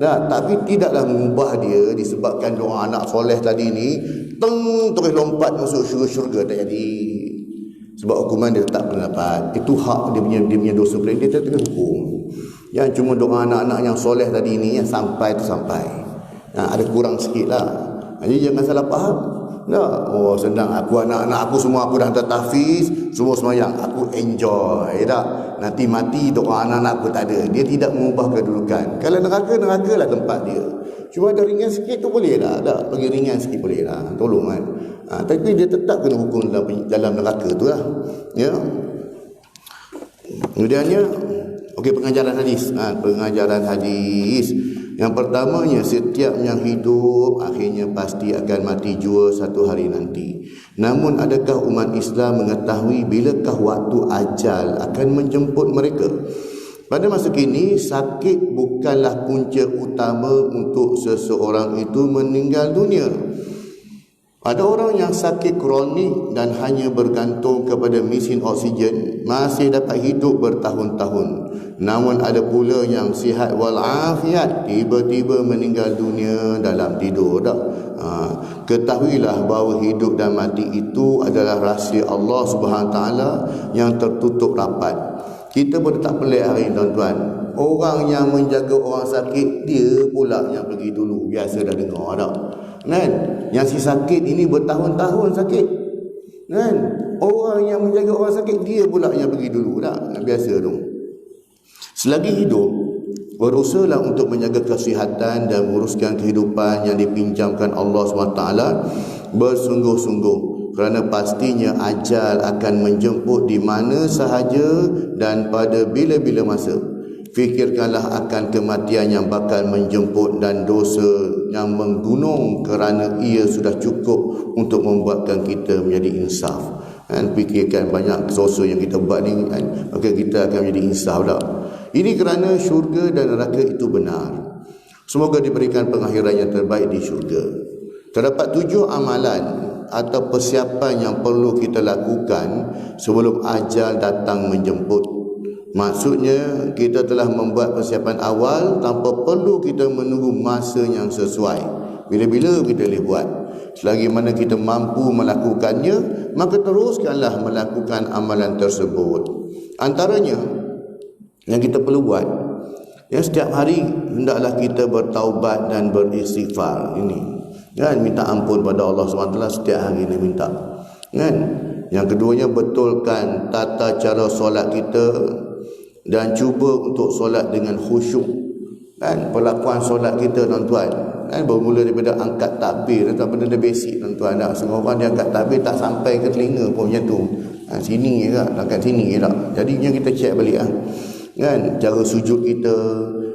Nah, tapi tidaklah mengubah dia disebabkan doa anak soleh tadi ni terus lompat masuk syurga tak jadi. Sebab hukuman dia tetap kena dapat. Itu hak dia punya dosa, dia tetap kena hukum. Yang cuma doa anak-anak yang soleh tadi ni yang sampai tu sampai. Nah, ada kurang sikit lah. Jadi jangan salah faham. Nah, oh senang, aku anak-anak aku semua aku dah hantar tahfiz, semua semayang, aku enjoy tak? Nanti mati doa anak-anak aku tak ada. Dia tidak mengubah kedudukan. Kalau neraka lah tempat dia. Cuma ada ringan sikit tu boleh lah. Tak, bagi ringan sikit boleh lah. Tolong kan. Tapi dia tetap kena hukum dalam neraka tu lah. Ya. Kemudiannya, okey, pengajaran hadis. Pengajaran hadis. Yang pertamanya, setiap yang hidup akhirnya pasti akan mati jua satu hari nanti. Namun adakah umat Islam mengetahui bilakah waktu ajal akan menjemput mereka? Pada masa kini, sakit bukanlah punca utama untuk seseorang itu meninggal dunia. Ada orang yang sakit kronik dan hanya bergantung kepada mesin oksigen masih dapat hidup bertahun-tahun. Namun ada pula yang sihat walafiat tiba-tiba meninggal dunia dalam tidur. Ketahuilah bahawa hidup dan mati itu adalah rahsia Allah SWT yang tertutup rapat. Kita pun tak pelik hari ini tuan-tuan. Orang yang menjaga orang sakit, dia pula yang pergi dulu. Biasa dah dengar tak? Kan? Yang si sakit ini bertahun-tahun sakit. Kan? Orang yang menjaga orang sakit, dia pula yang pergi dulu tak? Biasa tu. Selagi hidup, berusahalah untuk menjaga kesihatan dan menguruskan kehidupan yang dipinjamkan Allah SWT bersungguh-sungguh. Kerana pastinya ajal akan menjemput di mana sahaja dan pada bila-bila masa. Fikirkanlah akan kematian yang bakal menjemput dan dosa yang menggunung kerana ia sudah cukup untuk membuatkan kita menjadi insaf. Kan? Fikirkan banyak dosa yang kita buat ni, kan? Maka kita akan menjadi insaf tak? Ini kerana syurga dan neraka itu benar. Semoga diberikan pengakhiran yang terbaik di syurga. Terdapat 7 amalan atau persiapan yang perlu kita lakukan sebelum ajal datang menjemput. Maksudnya kita telah membuat persiapan awal tanpa perlu kita menunggu masa yang sesuai. Bila-bila kita boleh buat. Selagi mana kita mampu melakukannya, maka teruskanlah melakukan amalan tersebut. Antaranya yang kita perlu buat, ya, setiap hari hendaklah kita bertaubat dan beristighfar. Ini kan, minta ampun pada Allah SWT setiap hari ni minta. Kan? Yang keduanya, betulkan tata cara solat kita. dan cuba untuk solat dengan khusyuk. Kan perlakuan solat kita tuan-tuan, kan bermula daripada angkat takbir, itu benda basic tuan-tuan. Setengah orang dia angkat takbir tak sampai ke telinga pun macam tu. Sini je tak, angkat sini je tak. Jadi kita check balik kan cara sujud kita,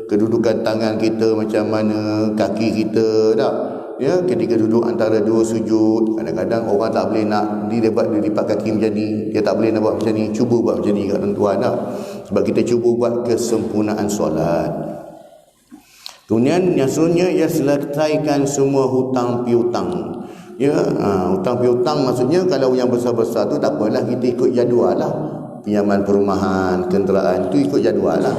kedudukan tangan kita macam mana, kaki kita tak. Ya, ketika duduk antara dua sujud, kadang-kadang orang tak boleh nak dia lipat kaki macam ni, dia tak boleh nak buat macam ni, cuba buat macam ni kat tuan-tuan tak. Sebab kita cuba buat kesempurnaan solat. Kemudian yang seterusnya, ia selesaikan semua hutang piutang. Ya, hutang piutang maksudnya kalau yang besar-besar tu tak apalah, kita ikut jadual lah. Pinjaman perumahan, kenderaan tu ikut jadual lah.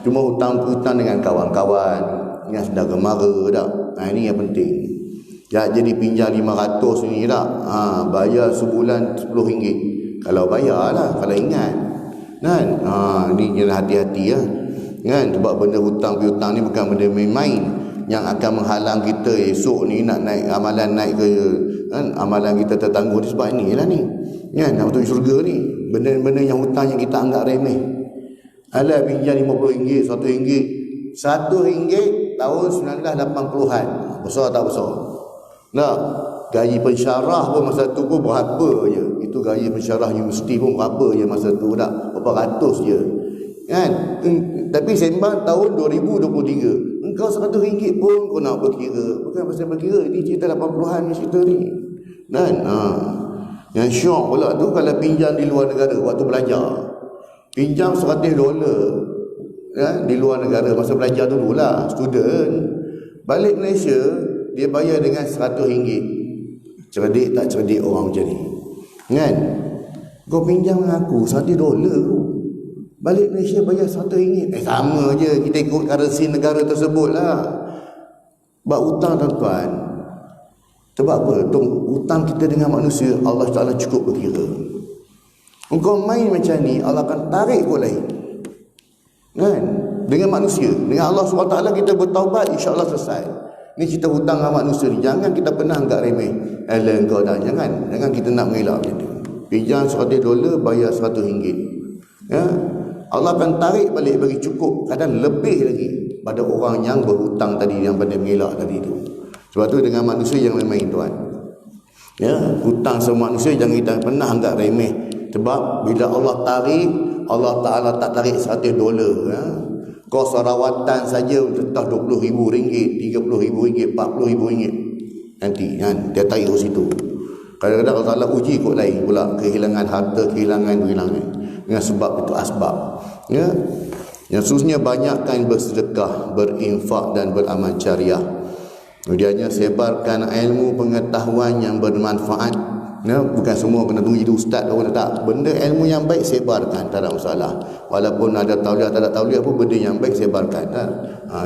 Cuma hutang piutang dengan kawan-kawan, dengan saudara mara tak. Ini yang penting. Ya, jadi pinjam 500 ni tak. Bayar sebulan RM10. Kalau bayar lah, kalau ingat. Kan? Ni kena hati-hati lah. Kan? Sebab benda hutang piutang ni bukan benda main-main yang akan menghalang kita esok ni nak naik amalan, naik ke kan, amalan kita tertangguh. Sebab inilah ni kan, nak masuk syurga ni, benda-benda yang hutang yang kita anggap remeh. Alah pinjam RM50, RM1, RM1 tahun 1980-an, besar tak besar? Nah, gaji pensyarah pun masa tu pun berapa je. Itu gaji pensyarah universiti pun berapa je masa tu tak? Berapa ratus je. Kan? Tapi sembang tahun 2023. Engkau RM100 pun kau nak berkira. Bukan pasal berkira, ini cerita 80-an ni cerita ni. Kan? Yang syok pula tu kalau pinjam di luar negara waktu belajar. Pinjam $100 ya, di luar negara masa belajar dululah, student. Balik Malaysia dia bayar dengan RM100. Cerdik tak cerdik orang macam ni? Kan? Kau pinjam dengan aku $100. Balik Malaysia bayar RM100. Sama je, kita ikut currency negara tersebut lah. Sebab hutang tuan-tuan, sebab apa? Hutang kita dengan manusia Allah Ta'ala cukup berkira. Engkau main macam ni, Allah akan tarik kau lain. Kan? Dengan manusia, dengan Allah SWT kita bertaubat, insya-Allah selesai. Ni cerita hutang dengan manusia ni, jangan kita pernah anggap remeh. Alah engkau dah, jangan kita nak mengelak macam tu. Pinjam $100 bayar RM100. Ya, Allah akan tarik balik bagi cukup, kadang lebih lagi pada orang yang berhutang tadi, yang pada mengelak tadi tu. Sebab tu dengan manusia jangan main tuan. Ya, hutang sama manusia jangan kita pernah anggap remeh. Sebab bila Allah tarik, Allah Ta'ala tak tarik $100 ya. Kos rawatan saja entah RM20,000, RM30,000, RM40,000 nanti kan dia tarik ke situ. Kadang-kadang Allah Ta'ala uji kot lain pula, kehilangan harta, kehilangan dengan sebab itu asbab. Ya. Yang seterusnya, banyakkan bersedekah, berinfak dan beramal jariah. Kemudiannya, sebarkan ilmu pengetahuan yang bermanfaat. Ya, bukan semua kena tunggu jadi ustaz atau tak. Benda ilmu yang baik sebarkan, tak ada masalah. Walaupun ada tauliah tak ada tauliah pun, benda yang baik sebarkan.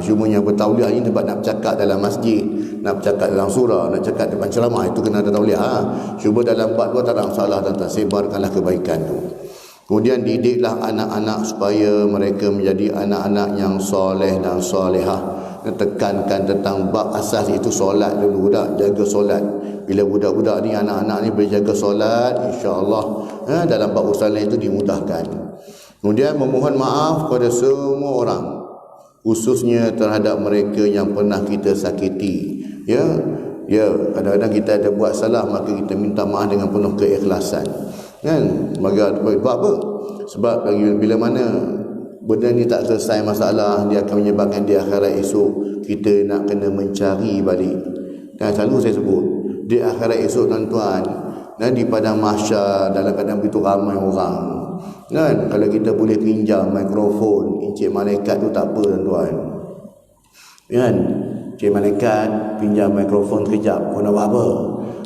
Cuma yang bertauliah ini sebab nak bercakap dalam masjid, nak bercakap dalam surah, nak cakap depan ceramah, itu kena ada tauliah. Cuma dalam bab dua tak ada masalah, tuan-tuan. Sebarkanlah kebaikan tu. Kemudian didiklah anak-anak supaya mereka menjadi anak-anak yang soleh dan solehah. Tekankan tentang bab asas itu solat dulu dah, jaga solat. Bila budak-budak ni, anak-anak ni boleh jaga solat, insya-Allah dalam bab usaha itu dimudahkan. Kemudian memohon maaf kepada semua orang, khususnya terhadap mereka yang pernah kita sakiti. Ya, kadang-kadang kita ada buat salah, maka kita minta maaf dengan penuh keikhlasan. Kan? Sebab apa? Sebab bila mana benda ni tak selesai masalah, dia akan menyebabkan di akhirat esok kita nak kena mencari balik. Dan selalu saya sebut, di akhirat esok tuan-tuan, di padang mahsyar dalam keadaan begitu ramai orang, kan, kalau kita boleh pinjam mikrofon, encik malaikat tu tak apa tuan-tuan. Kan? Encik malaikat pinjam mikrofon sekejap, kau nak buat apa?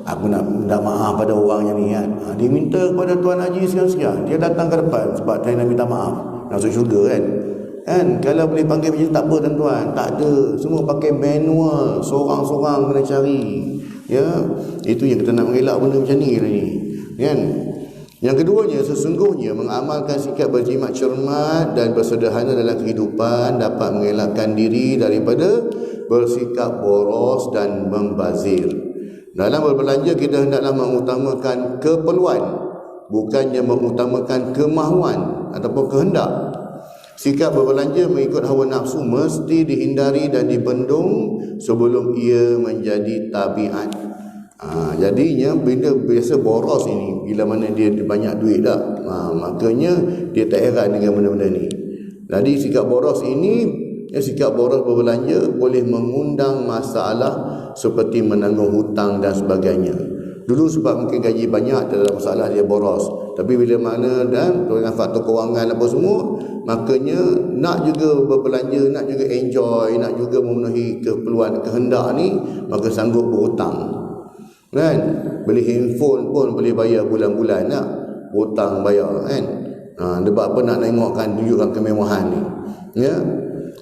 Aku nak minta maaf pada orang yang ni kan. Dia minta kepada Tuan Haji sekian-sekian, dia datang ke depan sebab dia nak minta maaf, nak masuk syurga kan. Kalau boleh panggil macam tak apa tuan-tuan, tak ada, semua pakai manual, seorang-seorang kena cari. Ya, itu yang kita nak mengelak benda macam ni kan. Yang keduanya, sesungguhnya mengamalkan sikap berjimat cermat dan bersederhana dalam kehidupan dapat mengelakkan diri daripada bersikap boros dan membazir. Dalam berbelanja, kita hendaklah mengutamakan keperluan, bukannya mengutamakan kemahuan ataupun kehendak. Sikap berbelanja mengikut hawa nafsu mesti dihindari dan dibendung sebelum ia menjadi tabiat. Jadinya bila biasa boros ini, bila mana dia banyak duit dah, makanya dia tak heran dengan benda-benda ni. Jadi sikap boros ini, sikap boros berbelanja boleh mengundang masalah seperti menanggung hutang dan sebagainya. Dulu sebab mungkin gaji banyak, tak ada masalah dia boros. Tapi bila mana dan dengan faktor kewangan apa semua, makanya nak juga berbelanja, nak juga enjoy, nak juga memenuhi keperluan kehendak ni, maka sanggup berhutang. Kan? Beli handphone pun boleh bayar bulan-bulan, nak hutang bayar kan. Sebab apa nak tengokkan, tunjukkan kemewahan ni. Ya.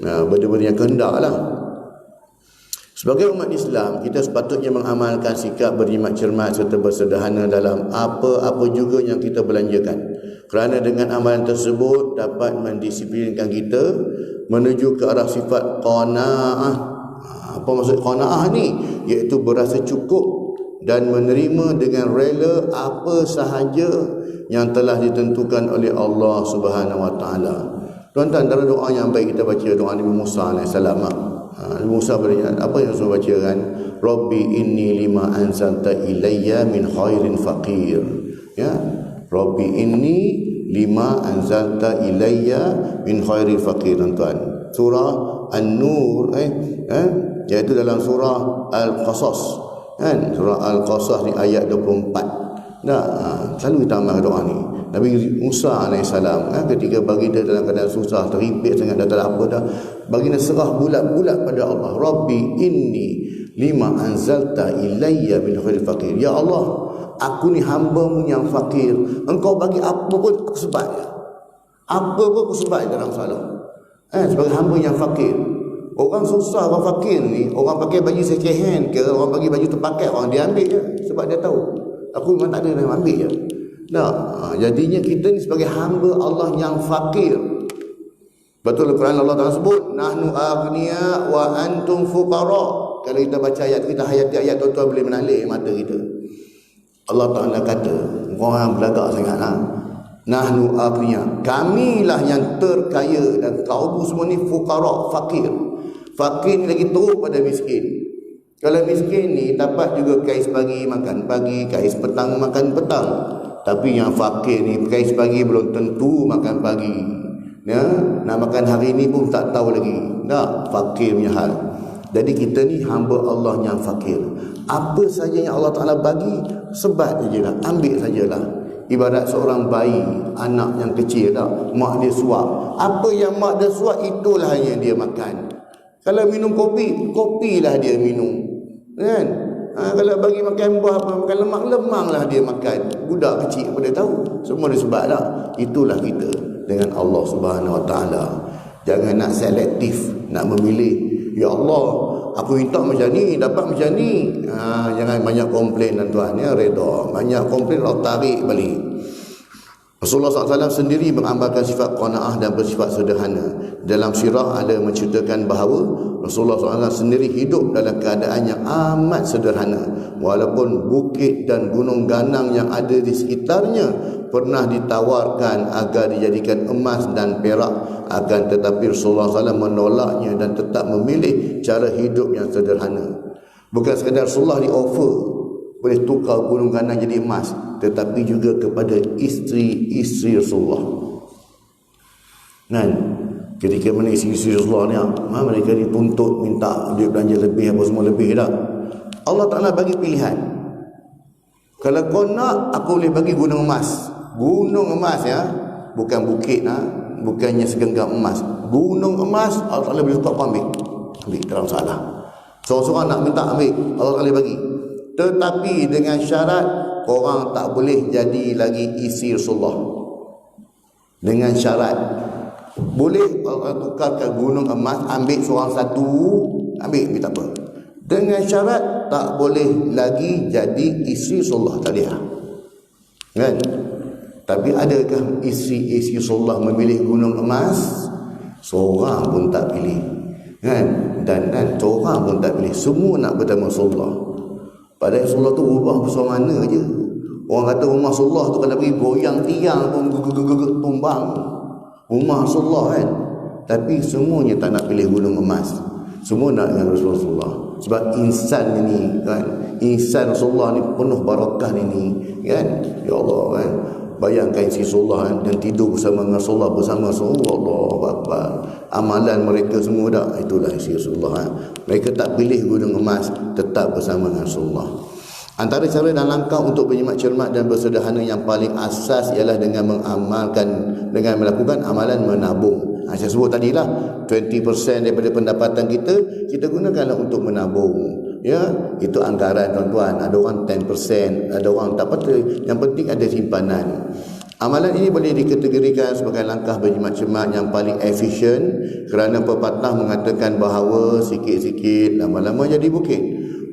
Benda-benda yang kehendak lah. Sebagai umat Islam, kita sepatutnya mengamalkan sikap berjimat cermat serta bersederhana dalam apa-apa juga yang kita belanjakan. Kerana dengan amalan tersebut dapat mendisiplinkan kita menuju ke arah sifat qanaah. Apa maksud qanaah ni? Iaitu berasa cukup dan menerima dengan rela apa sahaja yang telah ditentukan oleh Allah Subhanahu Wa Taala. Tuan-tuan, antara doa yang baik kita baca doa Nabi Musa AS. Nabi Musa bertanya, apa yang saya baca kan? Rabbi inni lima anzalta ilayya min khairin faqir. Ya, Rabbi inni lima anzalta ilayya min khairin faqir. Tuan-tuan, surah An-Nur iaitu dalam surah Al-Qasas kan, surah Al-Qasas ni ayat 24. Selalu kita amal doa ni. Nabi Musa AS ketika baginda dalam keadaan susah, terhimpit sangat, dah tak ada apa dah, baginda serah bulat-bulat pada Allah. Rabbi inni lima anzalta ilayya min khairil faqir. Ya Allah, aku ni hamba-Mu yang fakir. Engkau bagi apa pun aku sebat. Apa pun aku sebat dalam salah. Sebagai hamba yang fakir. Orang susah, orang fakir ni, orang pakai baju second hand ke, orang bagi baju terpakai, orang dia ambil je. Sebab dia tahu aku memang tak ada yang ambil je. Jadinya kita ni sebagai hamba Allah yang fakir. Betul Al-Quran Allah Ta'ala sebut nahnu aghniya wa antum fuqara. Kalau kita baca ayat, kita hayati ayat, tuan-tuan boleh menalih mata kita. Allah Ta'ala kata, orang belagak sangat lah. Nahnu aghniya, kamilah yang terkaya, dan kaum semua ni fuqara, fakir. Fakir ni lagi teruk pada miskin. Kalau miskin ni dapat juga kais pagi makan pagi, kais petang makan petang. Tapi yang fakir ni kais pagi belum tentu makan pagi. Ya, nak makan hari ni pun tak tahu lagi. Tak, fakir punya hal. Jadi kita ni hamba Allah yang fakir. Apa saja yang Allah Ta'ala bagi, sebat sajalah, ambil sajalah. Ibarat seorang bayi, anak yang kecil tak, mak dia suap. Apa yang mak dia suap, itulah yang dia makan. Kalau minum kopi, kopilah dia minum. Kan? Kalau bagi makan buah, makan lemak lah dia makan. Budak kecil pun dia tahu. Semua dia sebab lah. Itulah kita dengan Allah Subhanahu Wa Taala. Jangan nak selektif, nak memilih. Ya Allah, aku minta macam ni, dapat macam ni. Jangan banyak komplain tuan-tuan ya, reda. Banyak komplain Allah tarik balik. Rasulullah SAW sendiri mengamalkan sifat qanaah dan bersifat sederhana. Dalam sirah ada menceritakan bahawa Rasulullah SAW sendiri hidup dalam keadaan yang amat sederhana. Walaupun bukit dan gunung ganang yang ada di sekitarnya pernah ditawarkan agar dijadikan emas dan perak, akan tetapi Rasulullah SAW menolaknya dan tetap memilih cara hidup yang sederhana. Bukan sekadar Rasulullah di offer boleh tukar gunung ganang jadi emas, tetapi juga kepada isteri-isteri Rasulullah. Kan? Ketika mana isteri Rasulullah ni, mereka dituntut minta dia belanja lebih, apa semua lebih dah. Allah Ta'ala bagi pilihan. Kalau kau nak, aku boleh bagi gunung emas. Gunung emas ya, bukan bukit bukannya segenggam emas. Gunung emas, Allah Ta'ala boleh tukar, kau ambil. Ambil, terang salah. Seorang-seorang nak minta ambil, Allah Ta'ala bagi. Tetapi dengan syarat orang tak boleh jadi lagi isi Rasulullah. Dengan syarat boleh orang tukarkan gunung emas, ambil seorang satu, ambil tak apa. Dengan syarat tak boleh lagi jadi isteri Rasulullah. Tak boleh kan? Tapi adakah isteri Rasulullah memilih gunung emas? Seorang pun tak pilih kan? Dan seorang pun tak pilih. Semua nak bertemu Rasulullah. Padahal Rasulullah tu rumah besar mana je. Orang kata rumah Rasulullah tu kalau pergi goyang tiang pun tumbang. Rumah Rasulullah kan. tapi semuanya tak nak pilih gunung emas. Semua nak dengan Rasulullah. Sebab insan ini kan, insan Rasulullah ni penuh barakah ni kan. Ya Allah kan. Bayangkan si Rasulullah kan, yang tidur bersama dengan Rasulullah, bersama Rasulullah, Allahu Akbar. Amalan mereka semua dah, itulah si Rasulullah kan. Mereka tak pilih gunung emas, tetap bersama dengan Rasulullah. Antara cara dan langkah untuk berjimat cermat dan bersederhana yang paling asas ialah dengan melakukan amalan menabung. Saya sebut tadilah 20% daripada pendapatan kita gunakanlah untuk menabung. Ya, itu anggaran tuan-tuan. Ada orang 10%, ada orang tak apa, yang penting ada simpanan. Amalan ini boleh dikategorikan sebagai langkah berjimat cermat yang paling efisien kerana pepatah mengatakan bahawa sikit-sikit lama-lama jadi bukit.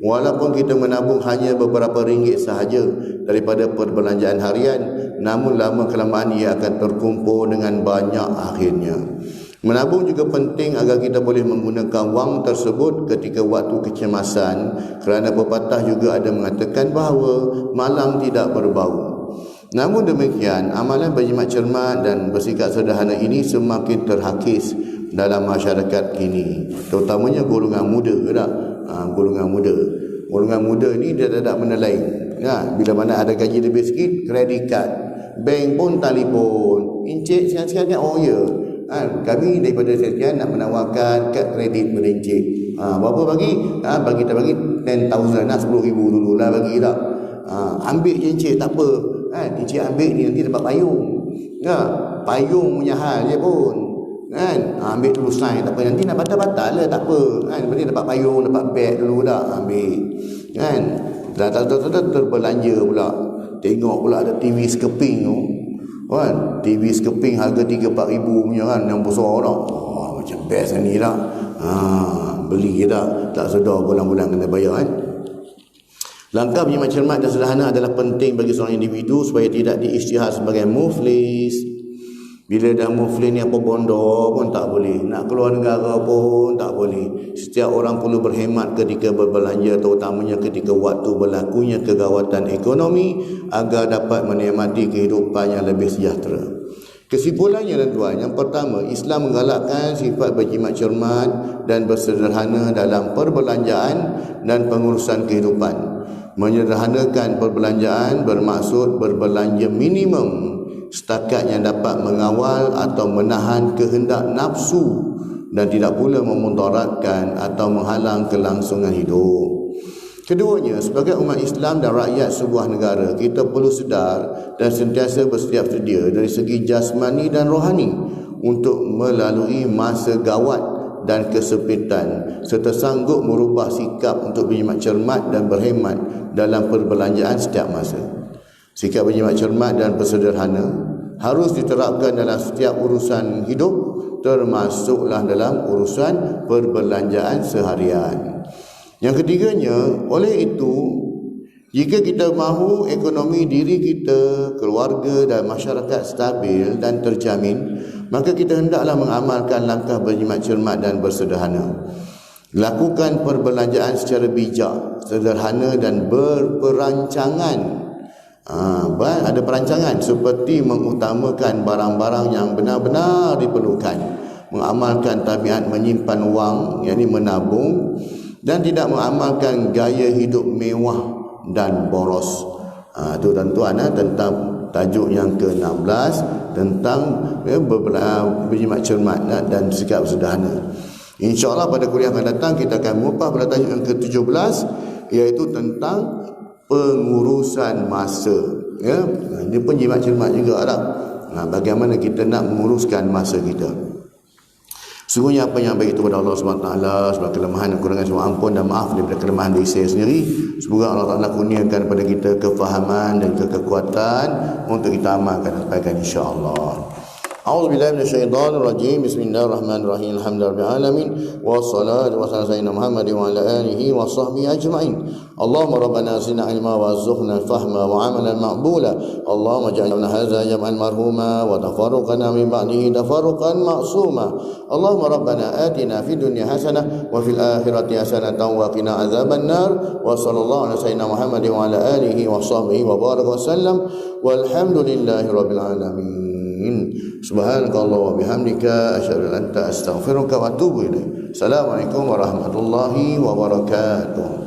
Walaupun kita menabung hanya beberapa ringgit sahaja daripada perbelanjaan harian, namun lama kelamaan ia akan terkumpul dengan banyak akhirnya. Menabung juga penting agar kita boleh menggunakan wang tersebut ketika waktu kecemasan, kerana pepatah juga ada mengatakan bahawa malang tidak berbau. Namun demikian, amalan berjimat cermat dan bersikap sederhana ini semakin terhakis dalam masyarakat kini, terutamanya golongan muda. Golongan muda ni dia tak menelai. Bila mana ada gaji lebih sikit, kredit kad, bank pun telefon, encik sekian-sekian, oh ya, kami daripada sekian nak menawarkan kad kredit pada encik. Berapa bagi? Kita bagi 10,000 lah, 10,000 dulu lah bagi tak. Ambil je encik, tak apa. Encik ambil ni nanti dapat payung. Payung punya hal je pun. Ambil dulu sign, tak apa, nanti nak batal-batal lah, tak apa. Nanti dapat payung, dapat beg dulu dah, ambil. Dah terbelanja pula. Tengok pula ada TV skeping tu. TV skeping harga 3-4 ribu punya kan, yang besar dah. Macam best ni dah. Beli dah, tak sedar bulan-bulan kena bayar kan. Langkah berjimat cermat dan sederhana adalah penting bagi seorang individu supaya tidak diisytihar sebagai muflis. Bila dah muflis ni apa bondo pun tak boleh, nak keluar negara pun tak boleh. Setiap orang perlu berhemat ketika berbelanja, terutamanya ketika waktu berlakunya kegawatan ekonomi, agar dapat menikmati kehidupan yang lebih sejahtera. Kesimpulannya tuan-tuan, yang pertama, Islam menggalakkan sifat berjimat cermat dan bersederhana dalam perbelanjaan dan pengurusan kehidupan. Menyederhanakan perbelanjaan bermaksud berbelanja minimum setakat yang dapat mengawal atau menahan kehendak nafsu dan tidak pula memudaratkan atau menghalang kelangsungan hidup. Keduanya, sebagai umat Islam dan rakyat sebuah negara, kita perlu sedar dan sentiasa bersiap sedia dari segi jasmani dan rohani untuk melalui masa gawat dan kesempitan, serta sanggup merubah sikap untuk berjimat cermat dan berhemat dalam perbelanjaan setiap masa. Sikap berjimat cermat dan bersederhana harus diterapkan dalam setiap urusan hidup, termasuklah dalam urusan perbelanjaan seharian. Yang ketiganya, oleh itu, jika kita mahu ekonomi diri kita, keluarga dan masyarakat stabil dan terjamin, maka kita hendaklah mengamalkan langkah berjimat cermat dan bersederhana. Lakukan perbelanjaan secara bijak, sederhana dan berperancangan. Ada perancangan seperti mengutamakan barang-barang yang benar-benar diperlukan, mengamalkan tabiat menyimpan wang, yakni menabung, dan tidak mengamalkan gaya hidup mewah dan boros. Itu tuan-tuan tentang tajuk yang ke-16 tentang berjimat cermat dan sikap sederhana. InsyaAllah pada kuliah akan datang kita akan mengupas pada tajuk yang ke-17, iaitu tentang pengurusan masa. Ini pun jimat cermat juga tak? Bagaimana kita nak menguruskan masa kita. Sungguhnya apa yang baik itu pada Allah SWT, sebab kelemahan dan kurangan semua ampun dan maaf daripada kelemahan diri saya sendiri. Semoga Allah Ta'ala kurniakan kepada kita kefahaman dan kekuatan untuk kita amalkan dan sampaikan insya-Allah. A'udzubillahi minasyaitonir rajim. Bismillahirrahmanirrahim. Alhamdulillahirabbil alamin. Wassalatu wassalamu ala sayyidina Muhammad wa ala alihi wa sahbihi ajma'in. Allahumma rabbana zidna ilma warzuqna fahma wa amalan maqbula. Allahumma ij'alna hadza jam'an marhuma wa tafarruqana min ba'dihi tafarruqan ma'suma. Allahumma rabbana atina fid dunya hasanah wa fil akhirati hasanatan wa qina adzaban nar. Wa sallallahu ala sayyidina Muhammad wa ala alihi wa sahbihi wa baraka wa sallam. Walhamdulillahi rabbil alamin. alamin. Subhanakallah wa bihamdika asyhadu an la ilaha illa anta astaghfiruka wa atubu ilaik. Assalamualaikum warahmatullahi wabarakatuh.